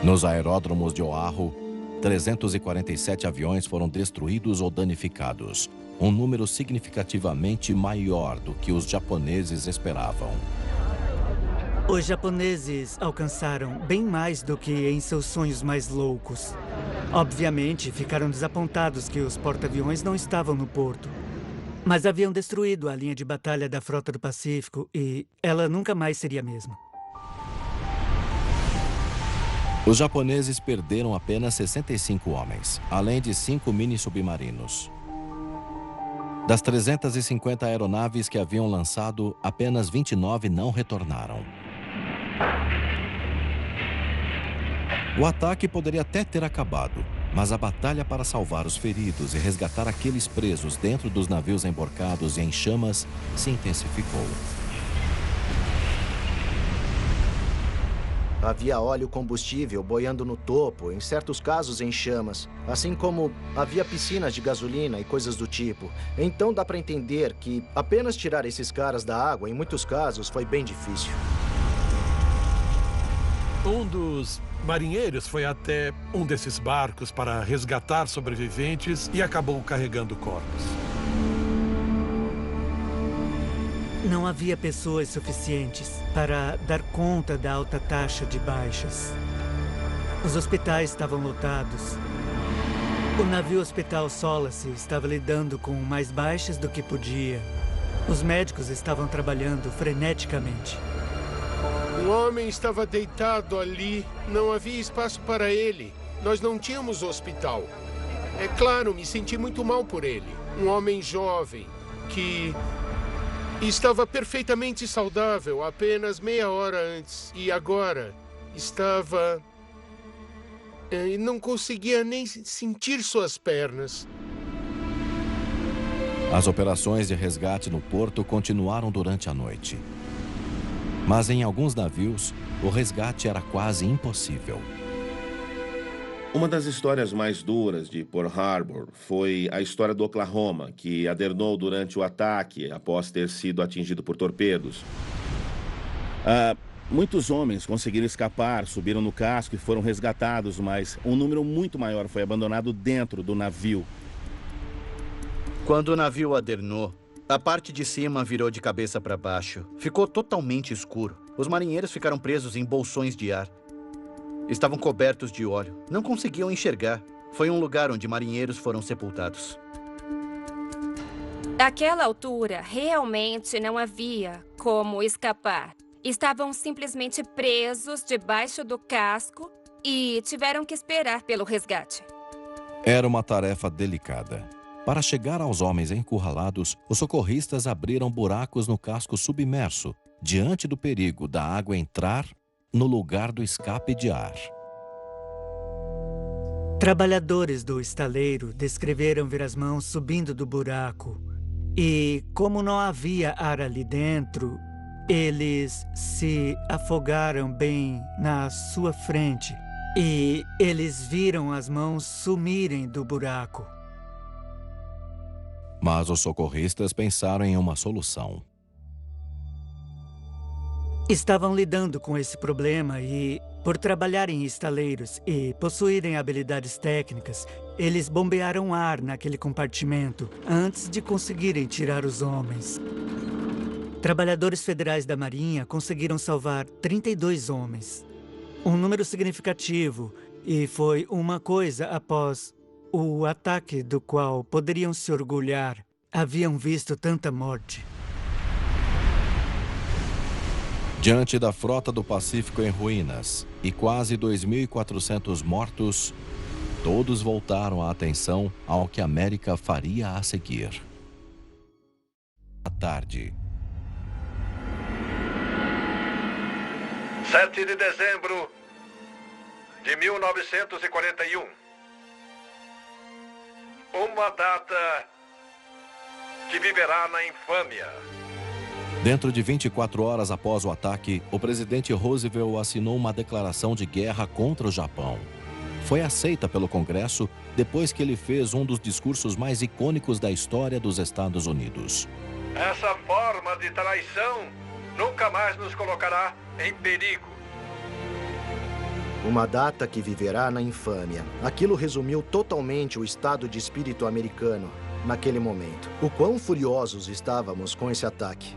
Nos aeródromos de Oahu, 347 aviões foram destruídos ou danificados, um número significativamente maior do que os japoneses esperavam. Os japoneses alcançaram bem mais do que em seus sonhos mais loucos. Obviamente, ficaram desapontados que os porta-aviões não estavam no porto. Mas haviam destruído a linha de batalha da Frota do Pacífico e ela nunca mais seria a mesma. Os japoneses perderam apenas 65 homens, além de 5 mini-submarinos. Das 350 aeronaves que haviam lançado, apenas 29 não retornaram. O ataque poderia até ter acabado, mas a batalha para salvar os feridos e resgatar aqueles presos dentro dos navios emborcados e em chamas se intensificou. Havia óleo combustível boiando no topo, em certos casos em chamas, assim como havia piscinas de gasolina e coisas do tipo. Então dá para entender que apenas tirar esses caras da água, em muitos casos, foi bem difícil. Um dos marinheiros foi até um desses barcos para resgatar sobreviventes e acabou carregando corpos. Não havia pessoas suficientes para dar conta da alta taxa de baixas. Os hospitais estavam lotados. O navio Hospital Solace estava lidando com mais baixas do que podia. Os médicos estavam trabalhando freneticamente. Um homem estava deitado ali. Não havia espaço para ele. Nós não tínhamos hospital. É claro, me senti muito mal por ele. Um homem jovem que estava perfeitamente saudável apenas meia hora antes. E agora estava... não conseguia nem sentir suas pernas. As operações de resgate no porto continuaram durante a noite. Mas em alguns navios, o resgate era quase impossível. Uma das histórias mais duras de Pearl Harbor foi a história do Oklahoma, que adernou durante o ataque após ter sido atingido por torpedos. Muitos homens conseguiram escapar, subiram no casco e foram resgatados, mas um número muito maior foi abandonado dentro do navio. Quando o navio adernou, a parte de cima virou de cabeça para baixo. Ficou totalmente escuro. Os marinheiros ficaram presos em bolsões de ar. Estavam cobertos de óleo. Não conseguiam enxergar. Foi um lugar onde marinheiros foram sepultados. Àquela altura, realmente não havia como escapar. Estavam simplesmente presos debaixo do casco e tiveram que esperar pelo resgate. Era uma tarefa delicada. Para chegar aos homens encurralados, os socorristas abriram buracos no casco submerso, diante do perigo da água entrar no lugar do escape de ar. Trabalhadores do estaleiro descreveram ver as mãos subindo do buraco. E, como não havia ar ali dentro, eles se afogaram bem na sua frente. E eles viram as mãos sumirem do buraco. Mas os socorristas pensaram em uma solução. Estavam lidando com esse problema e, por trabalharem em estaleiros e possuírem habilidades técnicas, eles bombearam ar naquele compartimento antes de conseguirem tirar os homens. Trabalhadores federais da Marinha conseguiram salvar 32 homens. Um número significativo, e foi uma coisa após o ataque do qual poderiam se orgulhar. Haviam visto tanta morte. Diante da frota do Pacífico em ruínas e quase 2.400 mortos, todos voltaram a atenção ao que a América faria a seguir. À tarde. 7 de dezembro de 1941. Uma data que viverá na infâmia. Dentro de 24 horas após o ataque, o presidente Roosevelt assinou uma declaração de guerra contra o Japão. Foi aceita pelo Congresso depois que ele fez um dos discursos mais icônicos da história dos Estados Unidos. Essa forma de traição nunca mais nos colocará em perigo. Uma data que viverá na infâmia. Aquilo resumiu totalmente o estado de espírito americano naquele momento. O quão furiosos estávamos com esse ataque.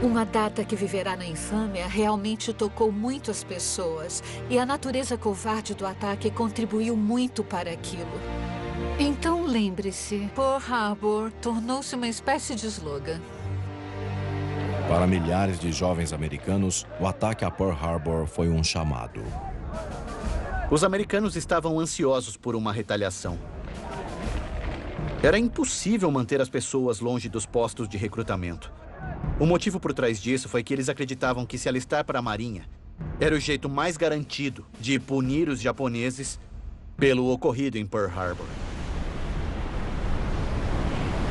Uma data que viverá na infâmia realmente tocou muitas pessoas e a natureza covarde do ataque contribuiu muito para aquilo. Então lembre-se, Pearl Harbor tornou-se uma espécie de slogan. Para milhares de jovens americanos, o ataque a Pearl Harbor foi um chamado. Os americanos estavam ansiosos por uma retaliação. Era impossível manter as pessoas longe dos postos de recrutamento. O motivo por trás disso foi que eles acreditavam que se alistar para a Marinha era o jeito mais garantido de punir os japoneses pelo ocorrido em Pearl Harbor.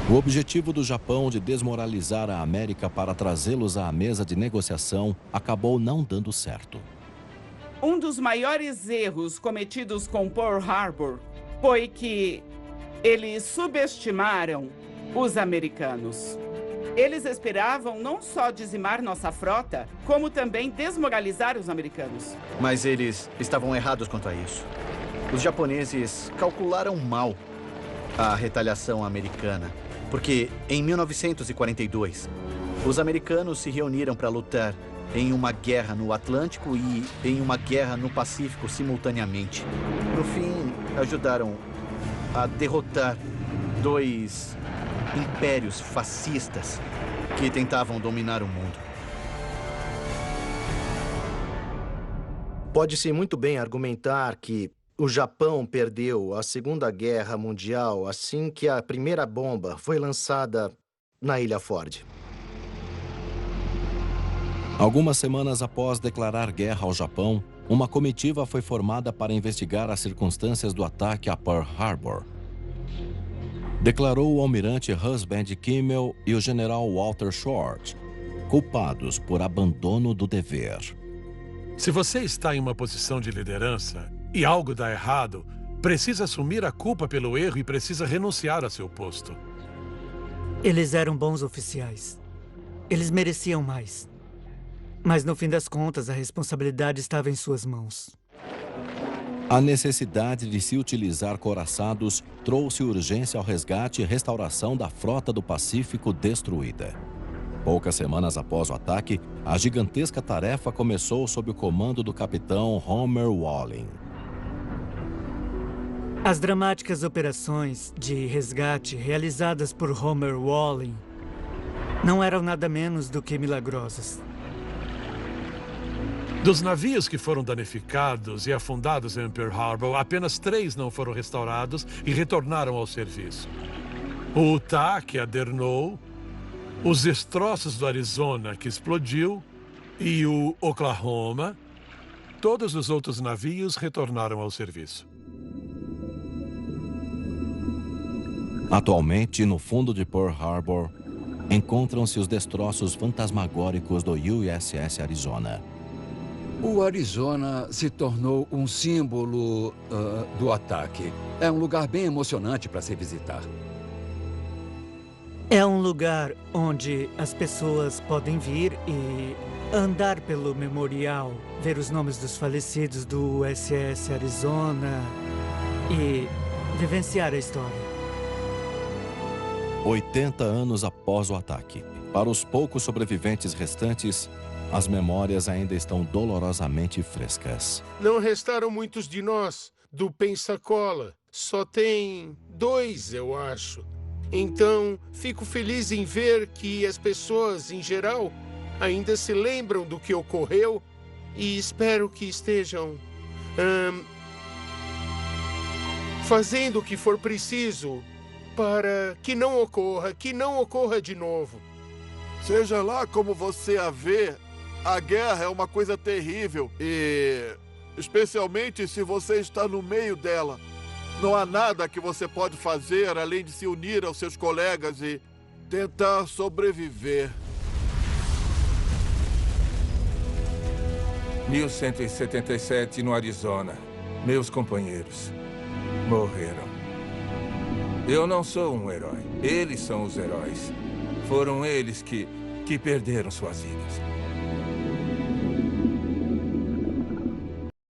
O objetivo do Japão de desmoralizar a América para trazê-los à mesa de negociação acabou não dando certo. Um dos maiores erros cometidos com Pearl Harbor foi que eles subestimaram os americanos. Eles esperavam não só dizimar nossa frota, como também desmoralizar os americanos. Mas eles estavam errados quanto a isso. Os japoneses calcularam mal a retaliação americana, porque em 1942, os americanos se reuniram para lutar em uma guerra no Atlântico e em uma guerra no Pacífico simultaneamente. No fim, ajudaram a derrotar dois impérios fascistas que tentavam dominar o mundo. Pode-se muito bem argumentar que o Japão perdeu a Segunda Guerra Mundial assim que a primeira bomba foi lançada na Ilha Ford. Algumas semanas após declarar guerra ao Japão, uma comitiva foi formada para investigar as circunstâncias do ataque a Pearl Harbor. Declarou o almirante Husband Kimmel e o general Walter Short. culpados por abandono do dever. Se você está em uma posição de liderança e algo dá errado, precisa assumir a culpa pelo erro e precisa renunciar a seu posto. Eles eram bons oficiais. Eles mereciam mais. Mas, no fim das contas, a responsabilidade estava em suas mãos. A necessidade de se utilizar couraçados trouxe urgência ao resgate e restauração da frota do Pacífico destruída. Poucas semanas após o ataque, a gigantesca tarefa começou sob o comando do capitão Homer Walling. As dramáticas operações de resgate realizadas por Homer Walling não eram nada menos do que milagrosas. Dos navios que foram danificados e afundados em Pearl Harbor, apenas 3 não foram restaurados e retornaram ao serviço. O Utah, que adernou, os destroços do Arizona, que explodiu, e o Oklahoma. Todos os outros navios retornaram ao serviço. Atualmente, no fundo de Pearl Harbor, encontram-se os destroços fantasmagóricos do USS Arizona. O Arizona se tornou um símbolo do ataque. É um lugar bem emocionante para se visitar. É um lugar onde as pessoas podem vir e andar pelo memorial, ver os nomes dos falecidos do USS Arizona e vivenciar a história. 80 anos após o ataque, para os poucos sobreviventes restantes, as memórias ainda estão dolorosamente frescas. Não restaram muitos de nós do Pensacola. Só tem 2, eu acho. Então, fico feliz em ver que as pessoas, em geral, ainda se lembram do que ocorreu e espero que estejam fazendo o que for preciso para que não ocorra de novo. Seja lá como você a vê, a guerra é uma coisa terrível e, especialmente se você está no meio dela, não há nada que você pode fazer além de se unir aos seus colegas e tentar sobreviver. 1177 no Arizona. Meus companheiros morreram. Eu não sou um herói. Eles são os heróis. Foram eles que perderam suas vidas.